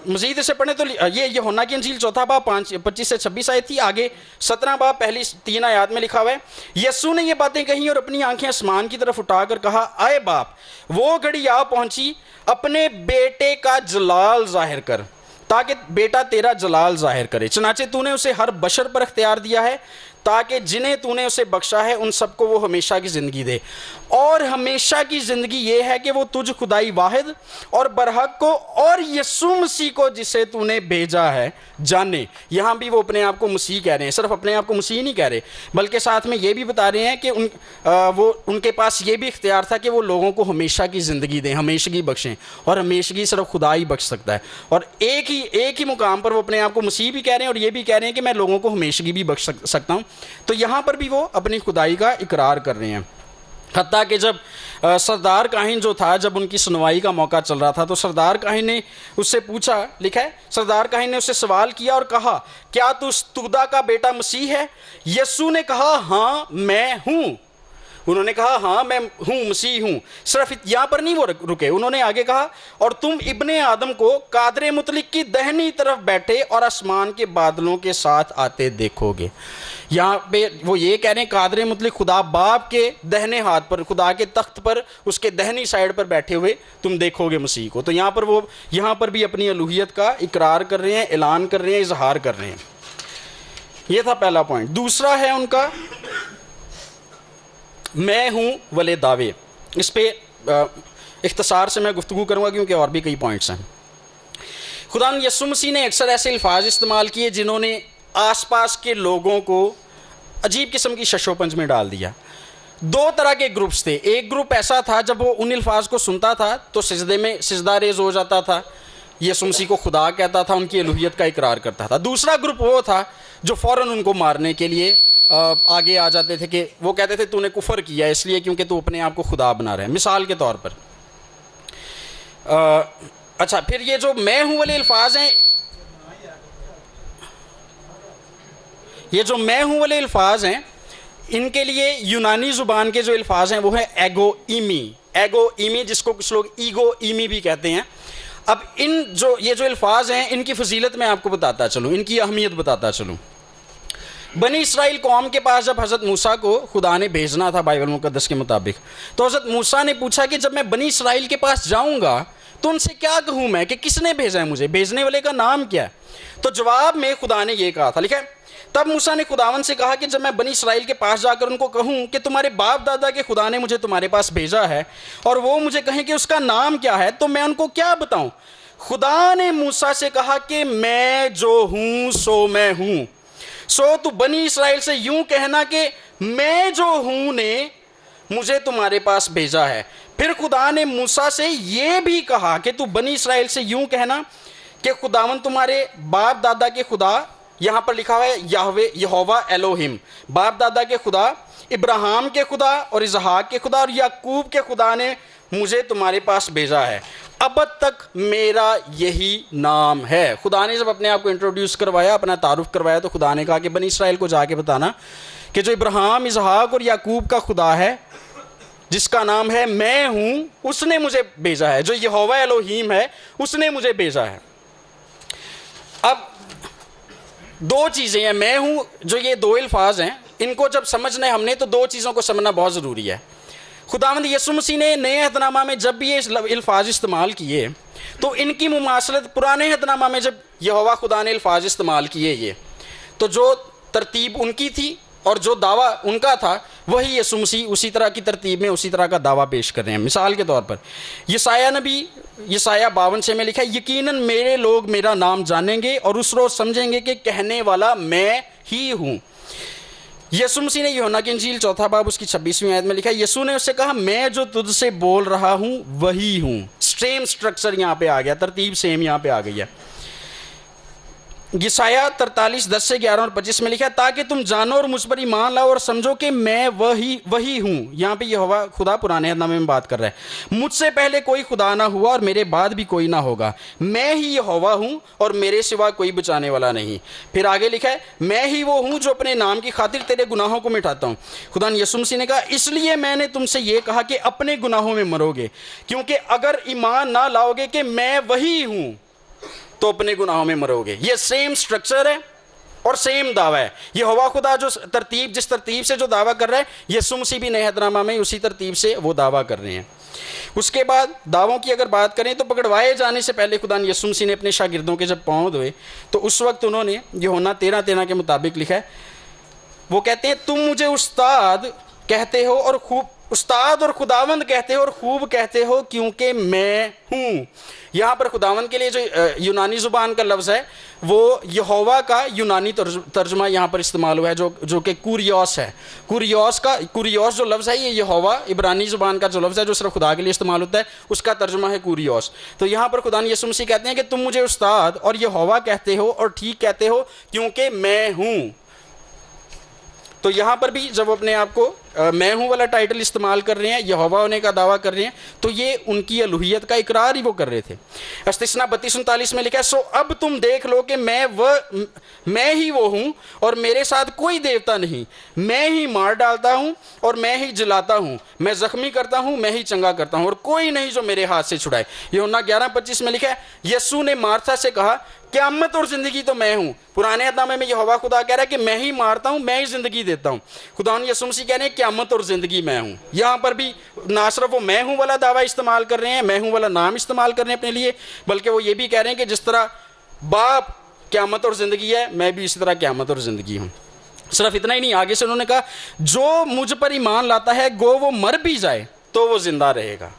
مزید اسے پڑھیں تو یہ یوحنا کی انجیل 4 باب 25 سے 26 آیت تھی. آگے 17 باب پہلی 3 آیات میں لکھا ہوا ہے, یسوع نے یہ باتیں کہیں اور اپنی آنکھیں آسمان کی طرف اٹھا کر کہا اے باپ, وہ گھڑی آ پہنچی, اپنے بیٹے کا جلال ظاہر کر تاکہ بیٹا تیرا جلال ظاہر کرے. چنانچہ تو نے اسے ہر بشر پر اختیار دیا ہے تاکہ جنہیں تو نے اسے بخشا ہے ان سب کو وہ ہمیشہ کی زندگی دے. اور ہمیشہ کی زندگی یہ ہے کہ وہ تجھ خدائی واحد اور برحق کو اور یسوع مسیح کو جسے تو نے بھیجا ہے جانے. یہاں بھی وہ اپنے آپ کو مسیح کہہ رہے ہیں, صرف اپنے آپ کو مسیح نہیں کہہ رہے بلکہ ساتھ میں یہ بھی بتا رہے ہیں کہ ان کے پاس یہ بھی اختیار تھا کہ وہ لوگوں کو ہمیشہ کی زندگی دیں, ہمیشگی بخشیں, اور ہمیشگی صرف خدا ہی بخش سکتا ہے. اور ایک ہی مقام پر وہ اپنے آپ کو مسیح بھی کہہ رہے ہیں اور یہ بھی کہہ رہے ہیں کہ میں لوگوں کو ہمیشگی بھی بخش سکتا ہوں. تو یہاں پر بھی وہ اپنی خدائی کا اقرار کر رہے ہیں. حتیٰ کہ جب سردار کاہن جو تھا, جب ان کی سنوائی کا موقع چل رہا تھا تو سردار کاہن نے اس سے پوچھا, لکھا ہے سردار کاہن نے اس سے سوال کیا اور کہا کیا تو استودا کا بیٹا مسیح ہے؟ یسوع نے کہا ہاں میں ہوں. انہوں نے کہا ہاں میں ہوں, مسیح ہوں. صرف یہاں پر نہیں وہ رکے, انہوں نے آگے کہا اور تم ابن آدم کو قادر مطلق کی دہنی طرف بیٹھے اور آسمان کے بادلوں کے ساتھ آتے دیکھو گے. یہاں پہ وہ یہ کہہ رہے ہیں قادر مطلق خدا باپ کے دہنے ہاتھ پر, خدا کے تخت پر, اس کے دہنی سائڈ پر بیٹھے ہوئے تم دیکھو گے مسیح کو. تو یہاں پر بھی اپنی الوہیت کا اقرار کر رہے ہیں, اعلان کر رہے ہیں, اظہار کر رہے ہیں. یہ تھا پہلا پوائنٹ. دوسرا ہے ان کا میں ہوں والے دعوے. اس پہ اختصار سے میں گفتگو کروں گا کیونکہ اور بھی کئی پوائنٹس ہیں. خدا یسوع مسیح نے اکثر ایسے الفاظ استعمال کیے جنہوں نے آس پاس کے لوگوں کو عجیب قسم کی شش و پنج میں ڈال دیا. دو طرح کے گروپس تھے. ایک گروپ ایسا تھا جب وہ ان الفاظ کو سنتا تھا تو سجدہ ریز ہو جاتا تھا, یسوع مسیح کو خدا کہتا تھا, ان کی الوہیت کا اقرار کرتا تھا. دوسرا گروپ وہ تھا جو فوراً ان کو مارنے کے لیے آگے آ جاتے تھے کہ وہ کہتے تھے تو نے کفر کیا اس لیے کیونکہ تو اپنے آپ کو خدا بنا رہا ہے. مثال کے طور پر اچھا, پھر یہ جو میں ہوں والے الفاظ ہیں, یہ جو میں ہوں والے الفاظ ہیں ان کے لیے یونانی زبان کے جو الفاظ ہیں وہ ہیں ایگو ایمی, جس کو کچھ لوگ ایگو ایمی بھی کہتے ہیں. اب یہ جو الفاظ ہیں ان کی فضیلت میں آپ کو بتاتا چلوں, ان کی اہمیت بتاتا چلوں. بنی اسرائیل قوم کے پاس جب حضرت موسیٰ کو خدا نے بھیجنا تھا بائبل مقدس کے مطابق, تو حضرت موسیٰ نے پوچھا کہ جب میں بنی اسرائیل کے پاس جاؤں گا تو ان سے کیا کہوں میں کہ کس نے بھیجا ہے مجھے, بھیجنے والے کا نام کیا ہے؟ تو جواب میں خدا نے یہ کہا تھا, لکھا ہے تب موسیٰ نے خداوند سے کہا کہ جب میں بنی اسرائیل کے پاس جا کر ان کو کہوں کہ تمہارے باپ دادا کے خدا نے مجھے تمہارے پاس بھیجا ہے اور وہ مجھے کہیں کہ اس کا نام کیا ہے, تو میں ان کو کیا بتاؤں؟ خدا نے موسیٰ سے کہا کہ میں جو ہوں سو میں ہوں. سو تو بنی اسرائیل سے یوں کہنا کہ میں جو ہوں نے مجھے تمہارے پاس بھیجا ہے. پھر خدا نے موسیٰ سے یہ بھی کہا کہ تو بنی اسرائیل سے یوں کہنا کہ خداوند تمہارے باپ دادا کے خدا, یہاں پر لکھا ہوا ہے یہوہ الوہم, باپ دادا کے خدا, ابراہیم کے خدا اور اسحاق کے خدا اور یعقوب کے خدا نے مجھے تمہارے پاس بھیجا ہے, اب تک میرا یہی نام ہے. خدا نے جب اپنے آپ کو انٹروڈیوس کروایا, اپنا تعارف کروایا, تو خدا نے کہا کہ بنی اسرائیل کو جا کے بتانا کہ جو ابراہیم, اسحاق اور یعقوب کا خدا ہے جس کا نام ہے میں ہوں, اس نے مجھے بھیجا ہے. جو یہوہ الوہیم ہے اس نے مجھے بھیجا ہے. اب دو چیزیں ہیں, میں ہوں, جو یہ دو الفاظ ہیں, ان کو جب سمجھنا ہے ہم نے تو دو چیزوں کو سمجھنا بہت ضروری ہے. خداوند یسوع مسیح نے نئے عہد نامہ میں جب بھی یہ الفاظ استعمال کیے تو ان کی مماثلت پرانے عہد نامہ میں جب یہوہ خدا نے الفاظ استعمال کیے یہ, تو جو ترتیب ان کی تھی اور جو دعویٰ ان کا تھا وہی یسوع مسیح اسی طرح کی ترتیب میں اسی طرح کا دعویٰ پیش کر رہے ہیں. مثال کے طور پر یسایہ نبی یسایہ 52 میں لکھا ہے یقیناً میرے لوگ میرا نام جانیں گے اور اس روز سمجھیں گے کہ کہنے والا میں ہی ہوں. یسوع مسیح نے یوحنا کی انجیل 4 باب اس کی 26ویں آیت میں لکھا ہے یسوع نے اس سے کہا میں جو تجھ سے بول رہا ہوں وہی ہوں. سیم سٹرکچر یہاں پہ آ گیا, ترتیب سیم یہاں پہ آ گئی ہے. یسایہ 43:10 سے 11 اور 25 میں لکھا ہے تاکہ تم جانو اور مجھ پر ایمان لاؤ اور سمجھو کہ میں وہی ہوں. یہاں پہ یہوہ خدا پرانے عہد نامے میں بات کر رہا ہے. مجھ سے پہلے کوئی خدا نہ ہوا اور میرے بعد بھی کوئی نہ ہوگا. میں ہی یہوہ ہوں اور میرے سوا کوئی بچانے والا نہیں. پھر آگے لکھا ہے میں ہی وہ ہوں جو اپنے نام کی خاطر تیرے گناہوں کو مٹاتا ہوں. خدا یسوع مسیح نے کہا اس لیے میں نے تم سے یہ کہا کہ اپنے گناہوں میں مرو گے, کیونکہ اگر ایمان نہ لاؤ گے کہ میں وہی ہوں تو اپنے گناہوں میں مرو گے. یہ سیم سٹرکچر ہے اور سیم دعویٰ ہے. یہوہ خدا جس ترتیب سے جو دعویٰ کر رہا ہے یسوع مسیح بھی نئے عہد نامہ میں اسی ترتیب سے وہ دعویٰ کر رہے ہیں. اس کے بعد دعووں کی اگر بات کریں تو پکڑوائے جانے سے پہلے خدا یسوع مسیح نے اپنے شاگردوں کے جب پاؤں دھوئے تو اس وقت انہوں نے یوحنا 13:13 کے مطابق لکھا ہے, وہ کہتے ہیں تم مجھے استاد کہتے ہو اور استاد اور خداوند کہتے ہو اور خوب کہتے ہو کیونکہ میں ہوں. یہاں پر خداوند کے لیے جو یونانی زبان کا لفظ ہے وہ یہوہ کا یونانی ترجمہ یہاں پر استعمال ہوا ہے جو کہ کوریوس ہے. کوریوس جو لفظ ہے یہ یہوہ عبرانی زبان کا جو لفظ ہے جو صرف خدا کے لیے استعمال ہوتا ہے اس کا ترجمہ ہے کوریوس. تو یہاں پر خدا یسوع مسیح کہتے ہیں کہ تم مجھے استاد اور یہوہ کہتے ہو اور ٹھیک کہتے ہو کیونکہ میں ہوں. تو یہاں پر بھی جب وہ اپنے آپ کو میں ہوں والا ٹائٹل استعمال کر رہے ہیں, یہوہ ہونے کا دعویٰ کر رہے ہیں, تو یہ ان کی الوہیت کا اقرار ہی وہ کر رہے تھے. استثنا 32:39 میں لکھا ہے سو اب تم دیکھ لو کہ میں ہی وہ ہوں اور میرے ساتھ کوئی دیوتا نہیں. میں ہی مار ڈالتا ہوں اور میں ہی جلاتا ہوں, میں زخمی کرتا ہوں میں ہی چنگا کرتا ہوں اور کوئی نہیں جو میرے ہاتھ سے چھڑائے. یوحنا 11:25 میں لکھا ہے یسوع نے مارتھا سے کہا قیامت اور زندگی تو میں ہوں. پرانے عہد نامے میں یہوہ خدا کہہ رہا ہے کہ میں ہی مارتا ہوں میں ہی زندگی دیتا ہوں. خدا یسوع مسیح کہہ رہے ہیں قیامت اور زندگی میں ہوں. یہاں پر بھی نہ صرف وہ میں ہوں والا دعویٰ استعمال کر رہے ہیں, میں ہوں والا نام استعمال کر رہے ہیں اپنے لیے, بلکہ وہ یہ بھی کہہ رہے ہیں کہ جس طرح باپ قیامت اور زندگی ہے میں بھی اسی طرح قیامت اور زندگی ہوں. صرف اتنا ہی نہیں, آگے سے انہوں نے کہا جو مجھ پر ایمان لاتا ہے گو وہ مر بھی جائے تو وہ زندہ رہے گا,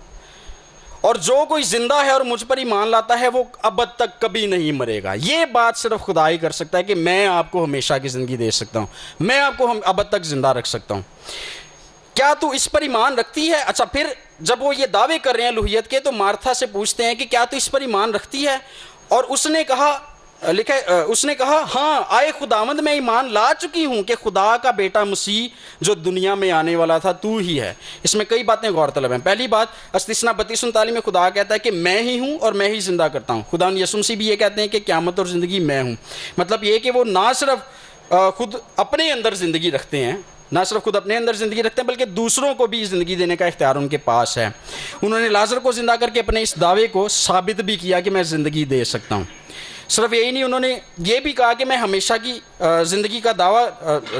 اور جو کوئی زندہ ہے اور مجھ پر ایمان لاتا ہے وہ ابد تک کبھی نہیں مرے گا. یہ بات صرف خدا ہی کر سکتا ہے کہ میں آپ کو ہمیشہ کی زندگی دے سکتا ہوں, میں آپ کو ابد تک زندہ رکھ سکتا ہوں. کیا تو اس پر ایمان رکھتی ہے؟ اچھا, پھر جب وہ یہ دعوے کر رہے ہیں الوہیت کے تو مارتھا سے پوچھتے ہیں کہ کیا تو اس پر ایمان رکھتی ہے؟ اور اس نے کہا ہاں آئے خداوند میں ایمان لا چکی ہوں کہ خدا کا بیٹا مسیح جو دنیا میں آنے والا تھا تو ہی ہے. اس میں کئی باتیں غور طلب ہیں. پہلی بات استثنا 32:39 میں خدا کہتا ہے کہ میں ہی ہوں اور میں ہی زندہ کرتا ہوں. خدا یسوع مسیح بھی یہ کہتے ہیں کہ قیامت اور زندگی میں ہوں. مطلب یہ کہ وہ نہ صرف خود اپنے اندر زندگی رکھتے ہیں, بلکہ دوسروں کو بھی زندگی دینے کا اختیار ان کے پاس ہے. انہوں نے لازر کو زندہ کر کے اپنے اس دعوے کو ثابت بھی کیا کہ میں زندگی دے سکتا ہوں. صرف یہی نہیں, انہوں نے یہ بھی کہا کہ میں ہمیشہ کی زندگی کا دعویٰ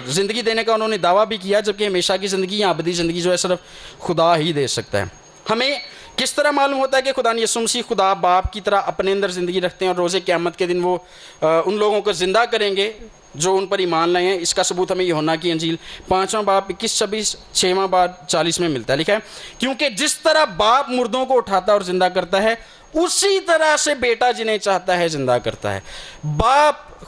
زندگی دینے کا انہوں نے دعویٰ بھی کیا, جبکہ ہمیشہ کی زندگی یا ابدی زندگی جو ہے صرف خدا ہی دے سکتا ہے. ہمیں کس طرح معلوم ہوتا ہے کہ خدا یسوع مسیح خدا باپ کی طرح اپنے اندر زندگی رکھتے ہیں اور روز قیامت کے دن وہ ان لوگوں کو زندہ کریں گے جو ان پر ایمان لائے ہیں؟ اس کا ثبوت ہمیں یوحنا کی انجیل 5واں باب 21-26, 6واں باب 40 میں ملتا ہے. لکھا ہے کیونکہ جس طرح باپ مردوں کو اٹھاتا اور زندہ کرتا ہے اسی طرح سے بیٹا جنہیں چاہتا ہے زندہ کرتا ہے.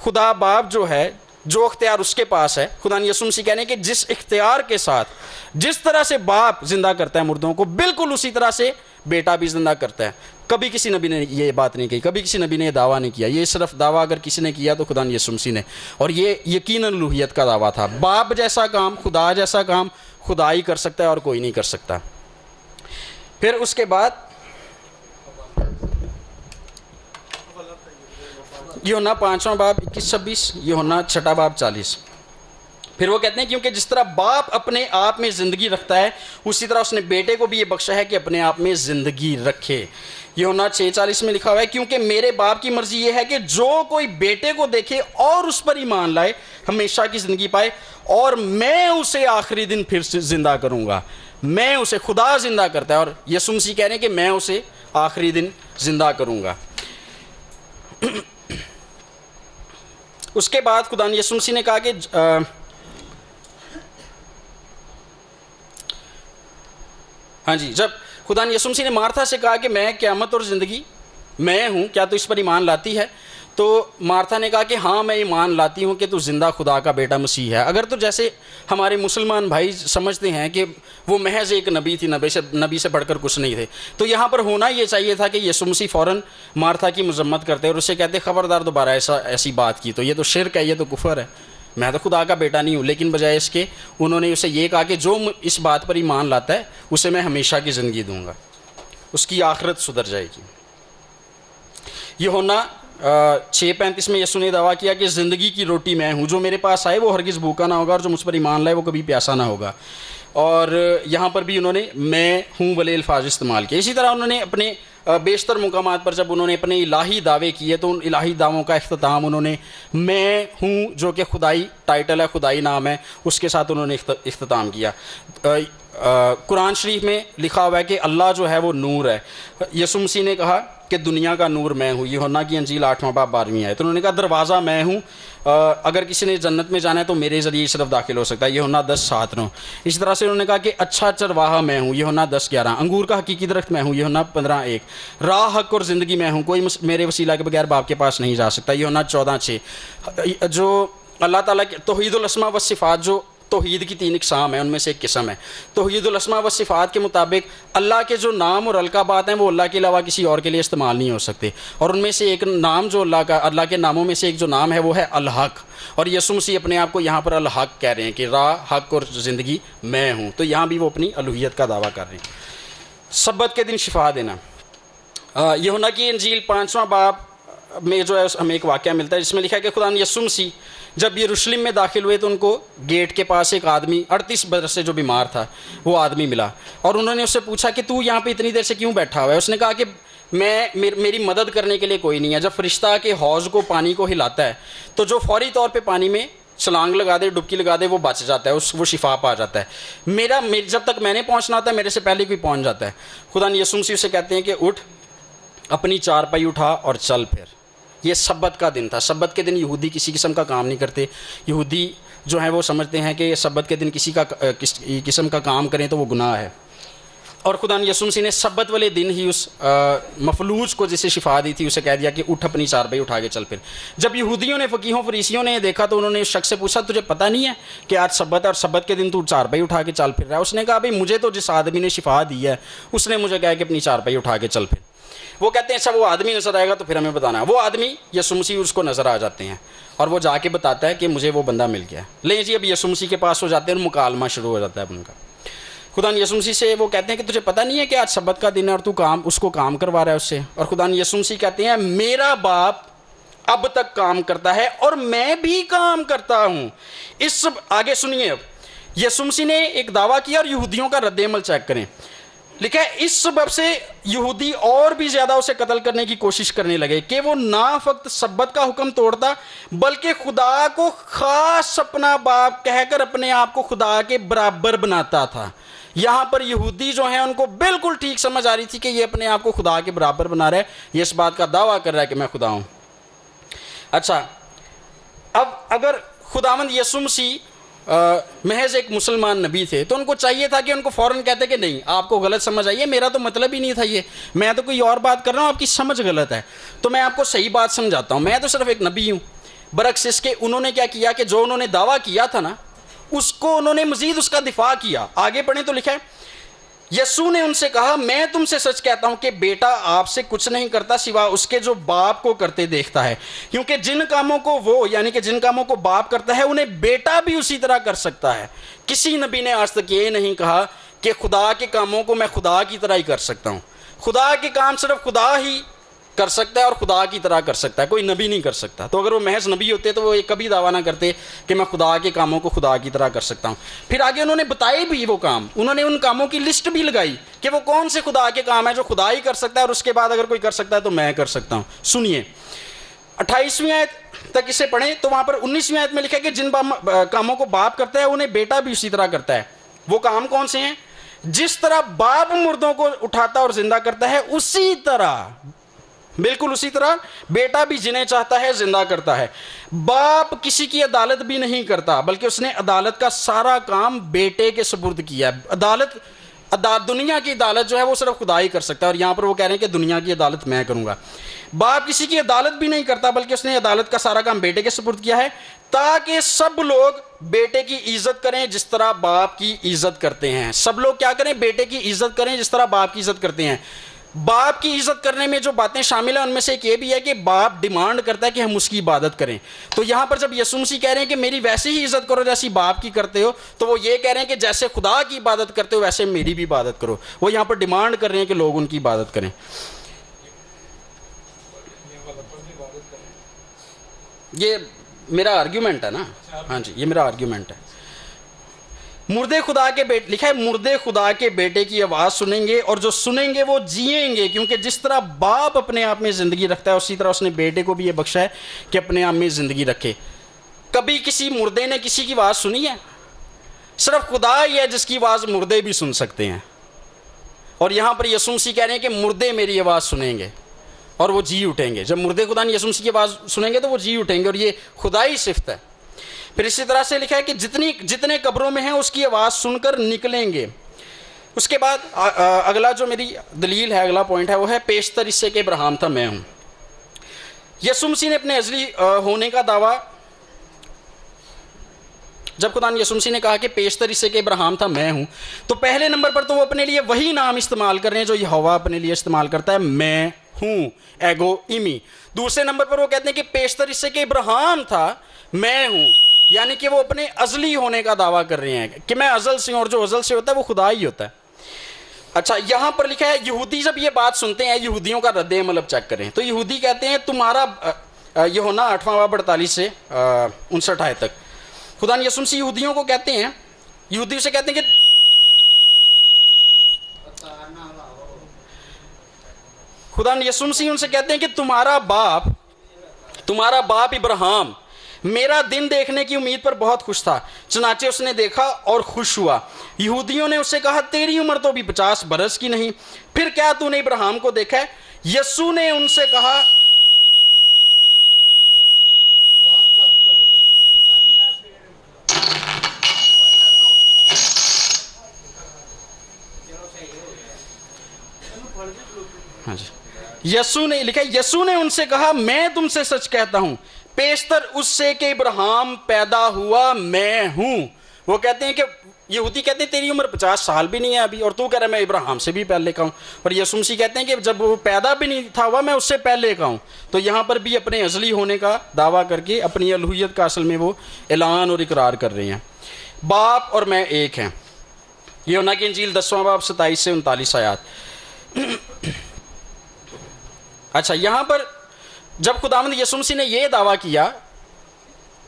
خدا باپ جو ہے, جو اختیار اس کے پاس ہے, خدا یسوع مسیح کہنے کہ جس اختیار کے ساتھ جس طرح سے باپ زندہ کرتا ہے مردوں کو بالکل اسی طرح سے بیٹا بھی زندہ کرتا ہے. کبھی کسی نبی نے یہ بات نہیں کہی, کبھی کسی نبی نے یہ دعویٰ نہیں کیا. یہ صرف دعویٰ اگر کسی نے کیا تو خدا یسوع مسیح نے, اور یہ یقیناً الوہیت کا دعویٰ تھا. باپ جیسا کام, خدا جیسا کام خدا ہی کر سکتا ہے اور کوئی نہیں کر سکتا. پھر اس کے بعد یوحنا 5واں باب 21-26, یوحنا 6واں باب 40. پھر وہ کہتے ہیں کیونکہ جس طرح باپ اپنے آپ میں زندگی رکھتا ہے اسی طرح اس نے بیٹے کو بھی یہ بخشا ہے کہ اپنے آپ میں زندگی رکھے. یوحنا 6:40 میں لکھا ہوا ہے کیونکہ میرے باپ کی مرضی یہ ہے کہ جو کوئی بیٹے کو دیکھے اور اس پر ایمان لائے ہمیشہ کی زندگی پائے, اور میں اسے آخری دن پھر سے زندہ کروں گا. میں اسے, خدا زندہ کرتا ہے اور یسوع مسیح کہہ رہے ہیں کہ میں اسے آخری دن زندہ کروں گا. اس کے بعد خدا یسوع مسیح نے کہا کہ جب خدا یسوع مسیح نے مارتھا سے کہا کہ میں قیامت اور زندگی میں ہوں, کیا تو اس پر ایمان لاتی ہے؟ تو مارتھا نے کہا کہ ہاں میں ایمان لاتی ہوں کہ تو زندہ خدا کا بیٹا مسیح ہے. اگر تو جیسے ہمارے مسلمان بھائی سمجھتے ہیں کہ وہ محض ایک نبی تھی, نبی سے بڑھ کر کچھ نہیں تھے, تو یہاں پر ہونا یہ چاہیے تھا کہ یسوع مسیح فوراً مارتھا کی مذمت کرتے اور اسے کہتے خبردار دوبارہ ایسی بات کی تو یہ تو شرک ہے, یہ تو کفر ہے, میں تو خدا کا بیٹا نہیں ہوں. لیکن بجائے اس کے انہوں نے اسے یہ کہا کہ جو اس بات پر ایمان لاتا ہے اسے میں ہمیشہ کی زندگی دوں گا, اس کی آخرت سدھر جائے گی. یوحنا 6:35 میں یسوع نے دعویٰ کیا کہ زندگی کی روٹی میں ہوں, جو میرے پاس آئے وہ ہرگز بھوکا نہ ہوگا اور جو مجھ پر ایمان لائے وہ کبھی پیاسا نہ ہوگا. اور یہاں پر بھی انہوں نے میں ہوں والے الفاظ استعمال کیے. اسی طرح انہوں نے اپنے بیشتر مقامات پر جب انہوں نے اپنے الہی دعوے کیے تو ان الہی دعووں کا اختتام انہوں نے میں ہوں, جو کہ خدائی ٹائٹل ہے, خدائی نام ہے, اس کے ساتھ انہوں نے اختتام کیا. قرآن شریف میں لکھا ہوا ہے کہ اللہ جو ہے وہ نور ہے. یسوع مسیح نے کہا کہ دنیا کا نور میں ہوں, یوحنا کی انجیل 8:12 ہے. تو انہوں نے کہا دروازہ میں ہوں, اگر کسی نے جنت میں جانا ہے تو میرے ذریعے صرف داخل ہو سکتا ہے, یوحنا 10:7. اسی طرح سے انہوں نے کہا کہ اچھا چرواہا میں ہوں, یوحنا 10:11. انگور کا حقیقی درخت میں ہوں, یوحنا 15:1. راہ حق اور زندگی میں ہوں, کوئی میرے وسیلہ کے بغیر باپ کے پاس نہیں جا سکتا, یوحنا 14:6. جو اللہ تعالیٰ کے توحید الاسماء و صفات, جو توحید کی 3 اقسام ہیں ان میں سے ایک قسم ہے. توحید الاسماء و صفات کے مطابق اللہ کے جو نام اور القابات ہیں وہ اللہ کے علاوہ کسی اور کے لیے استعمال نہیں ہو سکتے, اور ان میں سے ایک نام جو اللہ کے ناموں میں سے ایک جو نام ہے وہ ہے الحق. اور یسوع مسیح اپنے آپ کو یہاں پر الحق کہہ رہے ہیں کہ راہ حق اور زندگی میں ہوں, تو یہاں بھی وہ اپنی الوہیت کا دعویٰ کر رہے ہیں. سبت کے دن شفا دینا. یوحنا کی انجیل 5واں باب میں جو ہے ہمیں ایک واقعہ ملتا ہے جس میں لکھا ہے کہ خدا یسوع مسیح جب یروشلم میں داخل ہوئے تو ان کو گیٹ کے پاس ایک آدمی 38 برس سے جو بیمار تھا وہ آدمی ملا, اور انہوں نے اس سے پوچھا کہ تو یہاں پہ اتنی دیر سے کیوں بیٹھا ہوا ہے. اس نے کہا کہ میری مدد کرنے کے لیے کوئی نہیں ہے. جب فرشتہ کے حوض کو پانی کو ہلاتا ہے تو جو فوری طور پہ پانی میں چھلانگ لگا دے, ڈبکی لگا دے, وہ بچ جاتا ہے, وہ شفا پا جاتا ہے. جب تک میں نے پہنچنا ہوتا ہے میرے سے پہلے کوئی پہنچ جاتا ہے. خدا یسوع مسیح سے کہتے ہیں کہ اٹھ, اپنی چارپائی اٹھا اور چل پھر. یہ سبت کا دن تھا. سبت کے دن یہودی کسی قسم کا کام نہیں کرتے. یہودی جو ہیں وہ سمجھتے ہیں کہ سبت کے دن کسی قسم کا کام کریں تو وہ گناہ ہے. اور خدا یسوع مسیح نے سبت والے دن ہی اس مفلوج کو جسے شفا دی تھی اسے کہہ دیا کہ اٹھ, اپنی چارپائی اٹھا کے چل پھر. جب یہودیوں نے, فقیہوں, فریسیوں نے دیکھا تو انہوں نے اس شخص سے پوچھا تجھے پتہ نہیں ہے کہ آج سبت ہے اور سبت کے دن تو چارپائی اٹھا کے چل پھر رہا ہے. اس نے کہا بھائی مجھے تو جس آدمی نے شفا دی ہے اس نے مجھے کہا کہ اپنی چارپائی اٹھا کے چل پھر. وہ کہتے ہیں اچھا وہ آدمی نظر آئے گا تو پھر ہمیں بتانا ہے. وہ آدمی یسوع مسیح اس کو نظر آ جاتے ہیں اور وہ جا کے بتاتا ہے کہ مجھے وہ بندہ مل گیا. لیں جی, اب یسوع مسیح کے پاس ہو جاتے ہیں اور مکالمہ شروع ہو جاتا ہے ان کا. خدا یسوع مسیح سے وہ کہتے ہیں کہ تجھے پتہ نہیں ہے کہ آج سبت کا دن ہے اور تو اس کو کام کروا رہا ہے اس سے. اور خدا یسوع مسیح کہتے ہیں میرا باپ اب تک کام کرتا ہے اور میں بھی کام کرتا ہوں. اس آگے سنیے, اب یسوع مسیح نے ایک دعویٰ کیا اور یہودیوں کا رد عمل چیک کریں. لکھا ہے اس سبب سے یہودی اور بھی زیادہ اسے قتل کرنے کی کوشش کرنے لگے کہ وہ نہ فقط سبت کا حکم توڑتا بلکہ خدا کو خاص اپنا باپ کہہ کر اپنے آپ کو خدا کے برابر بناتا تھا. یہاں پر یہودی جو ہیں ان کو بالکل ٹھیک سمجھ آ رہی تھی کہ یہ اپنے آپ کو خدا کے برابر بنا رہا ہے, یہ اس بات کا دعویٰ کر رہا ہے کہ میں خدا ہوں. اچھا, اب اگر خداوند یسوع مسیح محض ایک مسلمان نبی تھے تو ان کو چاہیے تھا کہ ان کو فوراً کہتے کہ نہیں آپ کو غلط سمجھ آئی ہے, میرا تو مطلب ہی نہیں تھا, یہ میں تو کوئی اور بات کر رہا ہوں, آپ کی سمجھ غلط ہے. تو میں آپ کو صحیح بات سمجھاتا ہوں, میں تو صرف ایک نبی ہوں. برعکس اس کے انہوں نے کیا کیا کہ جو انہوں نے دعویٰ کیا تھا نا اس کو انہوں نے مزید اس کا دفاع کیا. آگے پڑھیں تو لکھا ہے یسوع نے ان سے کہا میں تم سے سچ کہتا ہوں کہ بیٹا آپ سے کچھ نہیں کرتا سوا اس کے جو باپ کو کرتے دیکھتا ہے, کیونکہ جن کاموں کو وہ یعنی کہ جن کاموں کو باپ کرتا ہے انہیں بیٹا بھی اسی طرح کر سکتا ہے. کسی نبی نے آج تک یہ نہیں کہا کہ خدا کے کاموں کو میں خدا کی طرح ہی کر سکتا ہوں. خدا کے کام صرف خدا ہی کر سکتا ہے اور خدا کی طرح کر سکتا ہے, کوئی نبی نہیں کر سکتا. تو اگر وہ محض نبی ہوتے تو وہ کبھی دعویٰ نہ کرتے کہ میں خدا کے کاموں کو خدا کی طرح کر سکتا ہوں. پھر آگے انہوں نے بتائے بھی وہ کام, انہوں نے ان کاموں کی لسٹ بھی لگائی کہ وہ کون سے خدا کے کام ہیں جو خدا ہی کر سکتا ہے, اور اس کے بعد اگر کوئی کر سکتا ہے تو میں کر سکتا ہوں. سنیے 28ویں آیت تک اسے پڑھیں تو وہاں پر 19ویں آیت میں لکھا ہے کہ جن کاموں کو باپ کرتا ہے انہیں بیٹا بھی اسی طرح کرتا ہے. وہ کام کون سے ہیں؟ جس طرح باپ مردوں کو اٹھاتا اور زندہ کرتا ہے اسی طرح, بالکل اسی طرح بیٹا بھی جنہیں چاہتا ہے زندہ کرتا ہے. باپ کسی کی عدالت بھی نہیں کرتا بلکہ اس نے عدالت کا سارا کام بیٹے کے سپرد کیا ہے. عدالت دنیا کی عدالت جو ہے وہ صرف خدا ہی کر سکتا ہے، اور یہاں پر وہ کہہ رہے ہیں کہ دنیا کی عدالت میں کروں گا۔ باپ کسی کی عدالت بھی نہیں کرتا، بلکہ اس نے عدالت کا سارا کام بیٹے کے سپرد کیا ہے، تاکہ سب لوگ بیٹے کی عزت کریں جس طرح باپ کی عزت کرتے ہیں۔ سب لوگ کیا کریں؟ بیٹے کی عزت کریں جس طرح باپ کی عزت کرتے ہیں۔ باپ کی عزت کرنے میں جو باتیں شامل ہیں ان میں سے ایک یہ بھی ہے کہ باپ ڈیمانڈ کرتا ہے کہ ہم اس کی عبادت کریں۔ تو یہاں پر جب یسوع مسیح کہہ رہے ہیں کہ میری ویسے ہی عزت کرو جیسی باپ کی کرتے ہو، تو وہ یہ کہہ رہے ہیں کہ جیسے خدا کی عبادت کرتے ہو ویسے میری بھی عبادت کرو۔ وہ یہاں پر ڈیمانڈ کر رہے ہیں کہ لوگ ان کی عبادت کریں۔ یہ میرا آرگیومنٹ ہے نا، ہاں جی، یہ میرا آرگیومنٹ ہے۔ مردے خدا کے بیٹے، لکھا ہے مردے خدا کے بیٹے کی آواز سنیں گے، اور جو سنیں گے وہ جئیں گے، کیونکہ جس طرح باپ اپنے آپ میں زندگی رکھتا ہے اسی طرح اس نے بیٹے کو بھی یہ بخشا ہے کہ اپنے آپ میں زندگی رکھے۔ کبھی کسی مردے نے کسی کی آواز سنی ہے؟ صرف خدا ہی ہے جس کی آواز مردے بھی سن سکتے ہیں، اور یہاں پر یسوع مسیح کہہ رہے ہیں کہ مردے میری آواز سنیں گے اور وہ جی اٹھیں گے۔ جب مردے خدا نے یسوع مسیح کی آواز سنیں گے تو وہ جی اٹھیں گے، اور یہ خدائی صفت ہے۔ پھر اسی طرح سے لکھا ہے کہ جتنے قبروں میں ہیں اس کی آواز سن کر نکلیں گے۔ اس کے بعد اگلا جو میری دلیل ہے، اگلا پوائنٹ ہے، وہ ہے پیشتر اس سے کہ ابراہیم تھا میں ہوں۔ یسوع مسیح نے اپنے ازلی ہونے کا دعویٰ، جب خدا نے یسوع مسیح نے کہا کہ پیشتر اس سے کہ ابراہیم تھا میں ہوں، تو پہلے نمبر پر تو وہ اپنے لیے وہی نام استعمال کر رہے ہیں جو یہوہ اپنے لیے استعمال کرتا ہے، میں ہوں، ایگو ایمی۔ دوسرے نمبر پر وہ کہتے ہیں کہ پیشتر اس سے کہ ابراہیم تھا میں ہوں، یعنی کہ وہ اپنے ازلی ہونے کا دعویٰ کر رہے ہیں کہ میں ازل سے ہوں، اور جو ازل سے ہوتا ہے وہ خدا ہی ہوتا ہے۔ اچھا، یہاں پر لکھا ہے یہودی جب یہ بات سنتے ہیں، یہودیوں کا رد عمل اب چیک کریں، تو یہودی کہتے ہیں تمہارا، یوحنا 8واں باب 48 سے 59 آیت تک، خدا نے یسوع مسیح یہودیوں کو کہتے ہیں، یہودی سے کہتے ہیں کہ خدا نے یسوع مسیح ان سے کہتے ہیں کہ تمہارا باپ ابراہیم میرا دن دیکھنے کی امید پر بہت خوش تھا، چنانچہ اس نے دیکھا اور خوش ہوا۔ یہودیوں نے اس سے کہا تیری عمر تو بھی 50 برس کی نہیں، پھر کیا تو نے ابراہیم کو دیکھا ہے؟ یسوع نے ان سے کہا، ہاں جی، یسوع نے ان سے کہا میں تم سے سچ کہتا ہوں پیشتر اس سے کہ ابراہیم پیدا ہوا میں ہوں۔ وہ کہتے ہیں کہ یہودی کہتے ہیں تیری عمر 50 سال بھی نہیں ہے ابھی، اور تو کہہ رہا ہے میں ابراہیم سے بھی پہلے کا ہوں، اور یسوع مسیح کہتے ہیں کہ جب وہ پیدا بھی نہیں تھا ہوا میں اس سے پہلے کا ہوں۔ تو یہاں پر بھی اپنے ازلی ہونے کا دعویٰ کر کے اپنی الوہیت کا اصل میں وہ اعلان اور اقرار کر رہے ہیں۔ باپ اور میں ایک ہیں، یوحنا کی انجیل 10واں باب 27 سے 39 آیات۔ اچھا، یہاں پر جب خداوند یسوع مسیح نے یہ دعویٰ کیا،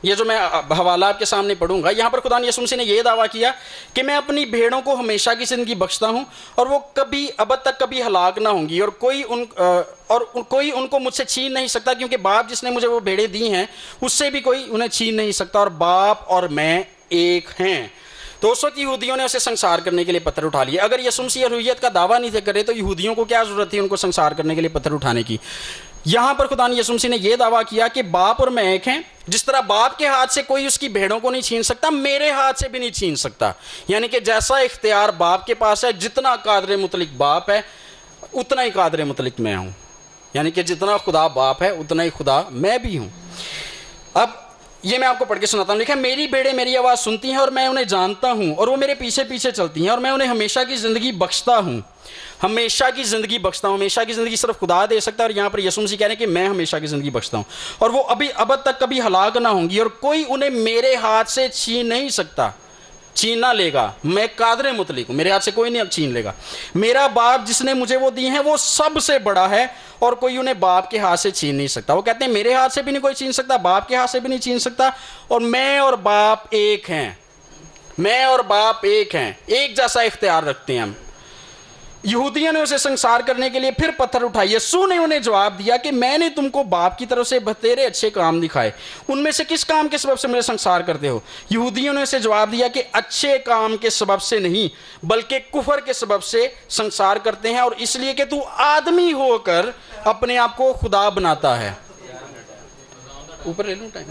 یہ جو میں حوالہ آپ کے سامنے پڑھوں گا، یہاں پر خدا نے یسوع مسیح نے یہ دعویٰ کیا کہ میں اپنی بھیڑوں کو ہمیشہ کی زندگی بخشتا ہوں، اور وہ کبھی ابد تک کبھی ہلاک نہ ہوں گی، اور کوئی ان کو مجھ سے چھین نہیں سکتا، کیونکہ باپ جس نے مجھے وہ بھیڑیں دی ہیں اس سے بھی کوئی انہیں چھین نہیں سکتا، اور باپ اور میں ایک ہیں۔ تو اس وقت یہودیوں نے اسے سنسار کرنے کے لیے پتھر اٹھا لیے۔ اگر یسوع مسیح الوہیت کا دعویٰ نہیں تھے کرے تو یہودیوں کو کیا ضرورت تھی ان کو سنسار کرنے کے لیے پتھر اٹھانے کی؟ یہاں پر خدا نے یسوع مسیح نے یہ دعویٰ کیا کہ باپ اور میں ایک ہیں، جس طرح باپ کے ہاتھ سے کوئی اس کی بھیڑوں کو نہیں چھین سکتا، میرے ہاتھ سے بھی نہیں چھین سکتا۔ یعنی کہ جیسا اختیار باپ کے پاس ہے، جتنا قادر مطلق باپ ہے اتنا ہی قادر مطلق میں ہوں، یعنی کہ جتنا خدا باپ ہے اتنا ہی خدا میں بھی ہوں۔ اب یہ میں آپ کو پڑھ کے سناتا ہوں، لکھا ہے میری بھیڑیں میری آواز سنتی ہیں اور میں انہیں جانتا ہوں، اور وہ میرے پیچھے پیچھے چلتی ہیں، اور میں انہیں ہمیشہ کی زندگی بخشتا ہوں۔ ہمیشہ کی زندگی بخشتا ہوں، ہمیشہ کی زندگی صرف خدا دے سکتا ہے، اور یہاں پر یسوع مسیح کہہ رہے ہیں کہ میں ہمیشہ کی زندگی بخشتا ہوں، اور وہ ابد تک کبھی ہلاک نہ ہوں گی، اور کوئی انہیں میرے ہاتھ سے چھین نہیں سکتا، چھین نہ لے گا۔ میں قادر مطلق ہوں، میرے ہاتھ سے کوئی نہیں اب چھین لے گا۔ میرا باپ جس نے مجھے وہ دی ہیں وہ سب سے بڑا ہے، اور کوئی انہیں باپ کے ہاتھ سے چھین نہیں سکتا۔ وہ کہتے ہیں میرے ہاتھ سے بھی نہیں کوئی چھین سکتا، باپ کے ہاتھ سے بھی نہیں چھین سکتا، اور میں اور باپ ایک ہیں، میں اور باپ ایک ہیں، ایک جیسا اختیار رکھتے ہیں ہم۔ یہودیوں نے اسے سنسار کرنے کے لیے پھر پتھر اٹھائے۔ یسوع نے انہیں جواب دیا کہ میں نے تم کو باپ کی طرف سے بتیرے اچھے کام دکھائے، ان میں سے کس کام کے سبب سے مجھے سنسار کرتے ہو؟ یہودیوں نے اسے جواب دیا کہ اچھے کام کے سبب سے نہیں بلکہ کفر کے سبب سے سنسار کرتے ہیں، اور اس لیے کہ تو آدمی ہو کر اپنے آپ کو خدا بناتا ہے۔ اوپر لے لوں ٹائم؟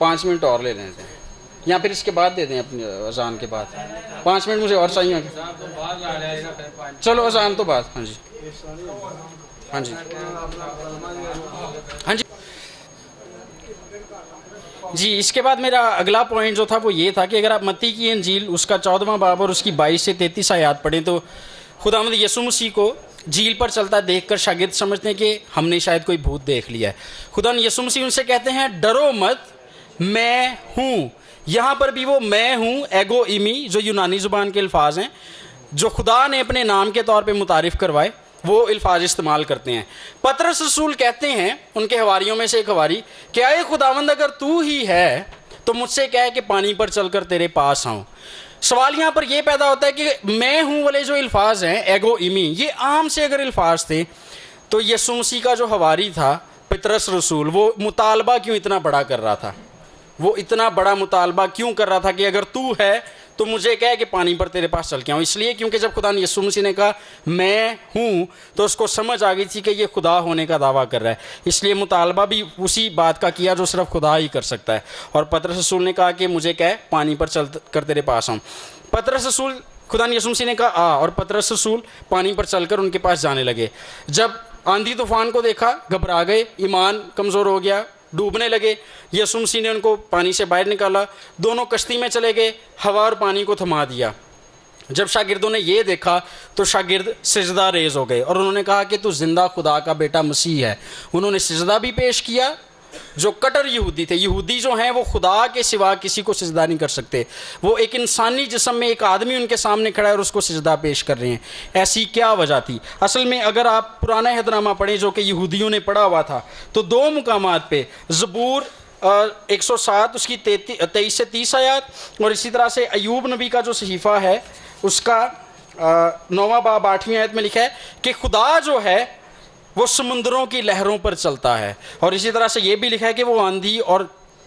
5 منٹ اور لے لیتے ہیں یا پھر اس کے بعد دے دیں اپنی اذان کے بعد 5 منٹ مجھے اور چاہیے چلو اذان تو بعد ہاں جی ہاں جی ہاں جی جی اس کے بعد میرا اگلا پوائنٹ جو تھا وہ یہ تھا کہ اگر آپ متی کی انجیل اس کا 14واں باب اور اس کی 22 سے 33 آیات پڑھیں تو خداوند یسوع مسیح کو جھیل پر چلتا دیکھ کر شاگرد سمجھتے ہیں کہ ہم نے شاید کوئی بھوت دیکھ لیا ہے. خداوند یسوع مسیح ان سے کہتے ہیں ڈرو مت میں ہوں. یہاں پر بھی وہ میں ہوں ایگو ایمی جو یونانی زبان کے الفاظ ہیں جو خدا نے اپنے نام کے طور پہ متعارف کروائے وہ الفاظ استعمال کرتے ہیں. پطرس رسول کہتے ہیں ان کے حواریوں میں سے ایک حواری کہ اے خداوند اگر تو ہی ہے تو مجھ سے کہہ کہ پانی پر چل کر تیرے پاس آؤں. سوال یہاں پر یہ پیدا ہوتا ہے کہ میں ہوں والے جو الفاظ ہیں ایگو ایمی یہ عام سے اگر الفاظ تھے تو یسوع مسیح کا جو حواری تھا پطرس رسول وہ مطالبہ کیوں اتنا بڑا کر رہا تھا, وہ اتنا بڑا مطالبہ کیوں کر رہا تھا کہ اگر تو ہے تو مجھے کہے کہ پانی پر تیرے پاس چل کے آؤں. اس لیے کیونکہ جب خدا نے یسوع مسیح نے کہا میں ہوں تو اس کو سمجھ آ گئی تھی کہ یہ خدا ہونے کا دعویٰ کر رہا ہے, اس لیے مطالبہ بھی اسی بات کا کیا جو صرف خدا ہی کر سکتا ہے. اور پطرس رسول نے کہا کہ مجھے کہے پانی پر چل کر تیرے پاس آؤں. پطرس رسول خدا نے یسوع مسیح نے کہا آ, اور پطرس رسول پانی پر چل کر ان کے پاس جانے لگے. جب آندھی طوفان کو دیکھا گھبرا گئے, ایمان کمزور ہو گیا, ڈوبنے لگے. یسوع مسیح نے ان کو پانی سے باہر نکالا, دونوں کشتی میں چلے گئے, ہوا اور پانی کو تھما دیا. جب شاگردوں نے یہ دیکھا تو شاگرد سجدہ ریز ہو گئے اور انہوں نے کہا کہ تو زندہ خدا کا بیٹا مسیح ہے. انہوں نے سجدہ بھی پیش کیا. جو کٹر یہودی تھے, یہودی جو ہیں وہ خدا کے سوا کسی کو سجدہ نہیں کر سکتے. وہ ایک انسانی جسم میں ایک آدمی ان کے سامنے کھڑا ہے اور اس کو سجدہ پیش کر رہے ہیں. ایسی کیا وجہ تھی؟ اصل میں اگر آپ پرانا عہدنامہ پڑھیں جو کہ یہودیوں نے پڑھا ہوا تھا تو 2 مقامات پہ زبور 107 اس کی 23 سے 30 آیات اور اسی طرح سے ایوب نبی کا جو صحیفہ ہے اس کا 9واں باب 8ویں آیت میں لکھا ہے کہ خدا جو ہے وہ سمندروں کی لہروں پر چلتا ہے. اور اسی طرح سے یہ بھی لکھا ہے کہ وہ آندھی اور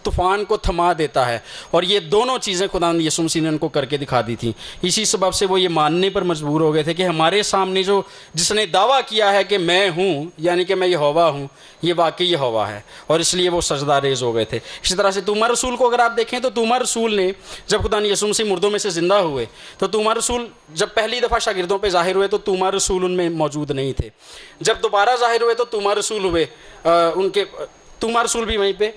طوفان کو تھما دیتا ہے. اور یہ دونوں چیزیں خدا نے یسوع مسیح نے ان کو کر کے دکھا دی تھیں. اسی سبب سے وہ یہ ماننے پر مجبور ہو گئے تھے کہ ہمارے سامنے جو جس نے دعویٰ کیا ہے کہ میں ہوں یعنی کہ میں یہوہ ہوں یہ واقعی یہوہ ہے, اور اس لیے وہ سجدہ ریز ہو گئے تھے. اسی طرح سے توما رسول کو اگر آپ دیکھیں تو توما رسول نے جب خدا نے یسوع مسیح مردوں میں سے زندہ ہوئے تو توما رسول جب پہلی دفعہ شاگردوں پہ ظاہر ہوئے تو توما رسول ان میں موجود نہیں تھے. جب دوبارہ ظاہر ہوئے تو توما رسول ہوئے, ان کے توما رسول بھی وہیں پہ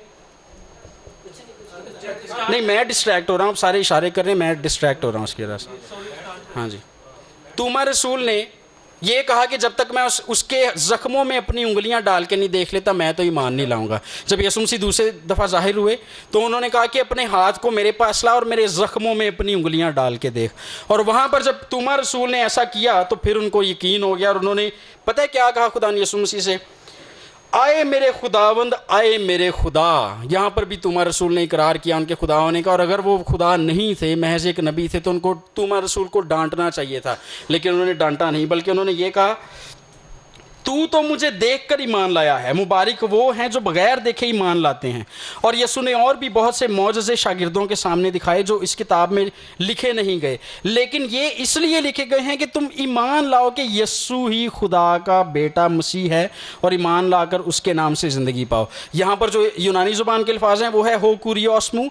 نہیں. میں ڈسٹریکٹ ہو رہا ہوں, سارے اشارے کر رہے ہیں, میں ڈسٹریکٹ ہو رہا ہوں اس کی وجہ سے. ہاں جی, توما رسول نے یہ کہا کہ جب تک میں اس کے زخموں میں اپنی انگلیاں ڈال کے نہیں دیکھ لیتا میں تو ایمان نہیں لاؤں گا. جب یسوع مسیح دوسرے دفعہ ظاہر ہوئے تو انہوں نے کہا کہ اپنے ہاتھ کو میرے پاس لا اور میرے زخموں میں اپنی انگلیاں ڈال کے دیکھ. اور وہاں پر جب توما رسول نے ایسا کیا تو پھر ان کو یقین ہو گیا اور انہوں نے پتہ ہے کیا کہا خدا نے یسوع مسیح سے, آئے میرے خداوند آئے میرے خدا. یہاں پر بھی توما رسول نے اقرار کیا ان کے خدا ہونے کا, اور اگر وہ خدا نہیں تھے محض ایک نبی تھے تو ان کو توما رسول کو ڈانٹنا چاہیے تھا, لیکن انہوں نے ڈانٹا نہیں بلکہ انہوں نے یہ کہا تو مجھے دیکھ کر ایمان لایا ہے, مبارک وہ ہیں جو بغیر دیکھے ایمان لاتے ہیں. اور یسوع نے اور بھی بہت سے معجزے شاگردوں کے سامنے دکھائے جو اس کتاب میں لکھے نہیں گئے, لیکن یہ اس لیے لکھے گئے ہیں کہ تم ایمان لاؤ کہ یسوع ہی خدا کا بیٹا مسیح ہے, اور ایمان لا کر اس کے نام سے زندگی پاؤ. یہاں پر جو یونانی زبان کے الفاظ ہیں وہ ہے ہو کوریوسمو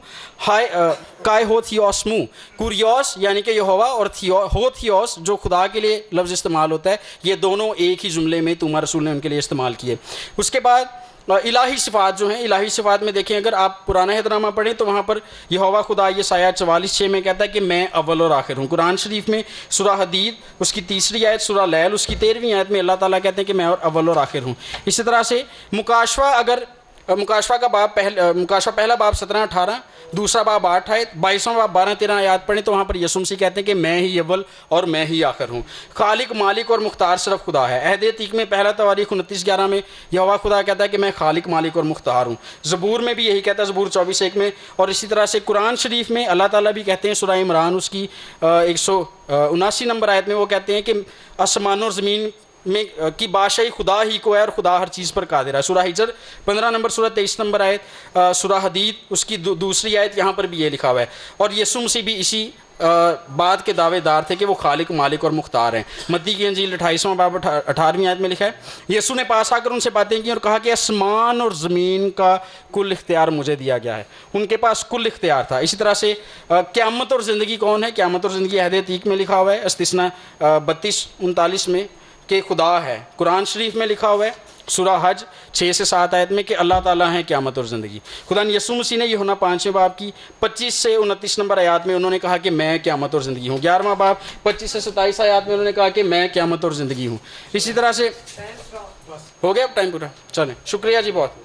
کائے ہو تھیوسمو. کوریوس یعنی کہ یہوہ اور ہو تھیوس جو خدا کے لیے لفظ استعمال ہوتا ہے, یہ دونوں ایک ہی جملے میں توما رسول نے ان کے لیے استعمال کیے. اس کے بعد الہی صفات جو ہیں, الہی صفات میں دیکھیں اگر آپ پرانا عہدنامہ پڑھیں تو وہاں پر یہوہ خدا یسایہ 44:6 میں کہتا ہے کہ میں اول اور آخر ہوں. قرآن شریف میں سورہ حدید اس کی 3 آیت, سورہ لیل اس کی 13 آیت میں اللہ تعالیٰ کہتے ہیں کہ میں اول اور آخر ہوں. اسی طرح سے مکاشفہ اگر مکاشفہ کا باب مکاشفہ پہلا باب 17-18, دوسرا باب 8 آیت, 22واں باب 12-13 آیات پڑھیں تو وہاں پر یسوع مسیح کہتے ہیں کہ میں ہی اول اور میں ہی آخر ہوں. خالق مالک اور مختار صرف خدا ہے. عہد عتیق میں پہلا تواریخ 29:11 میں یہوہ خدا کہتا ہے کہ میں خالق مالک اور مختار ہوں. زبور میں بھی یہی کہتا ہے, زبور 24:1 میں. اور اسی طرح سے قرآن شریف میں اللہ تعالیٰ بھی کہتے ہیں سورہ عمران اس کی 179 نمبر آیت میں وہ کہتے ہیں کہ آسمانوں اور زمین میں کی بادشاہی خدا ہی کو ہے اور خدا ہر چیز پر قادر ہے. سورہ ہجر 15 نمبر سورہ 23 نمبر آیت، سورہ حدید اس کی دوسری آیت، یہاں پر بھی یہ لکھا ہوا ہے. اور یسوع مسیح بھی اسی بات کے دعوے دار تھے کہ وہ خالق، مالک اور مختار ہیں. متی کی انجیل 28واں باب 18ویں آیت میں لکھا ہے، یسوع نے پاس آ کر ان سے باتیں کی اور کہا کہ آسمان اور زمین کا کل اختیار مجھے دیا گیا ہے. ان کے پاس کل اختیار تھا. اسی طرح سے قیامت اور زندگی کون ہے؟ قیامت اور زندگی عہد عتیق میں لکھا ہوا ہے، استثنا 32-39 میں کہ خدا ہے. قرآن شریف میں لکھا ہوا ہے سورہ حج 6 سے 7 آیت میں کہ اللہ تعالیٰ ہیں قیامت اور زندگی. خدا نے یسوع مسیح نے یوحنا 5ویں باب کی 25 سے 29 نمبر آیات میں انہوں نے کہا کہ میں قیامت اور زندگی ہوں. 11واں باب 25 سے 27 آیات میں انہوں نے کہا کہ میں قیامت اور زندگی ہوں. اسی طرح سے ہو گیا اب ٹائم پورا؟ چلیں، شکریہ جی بہت.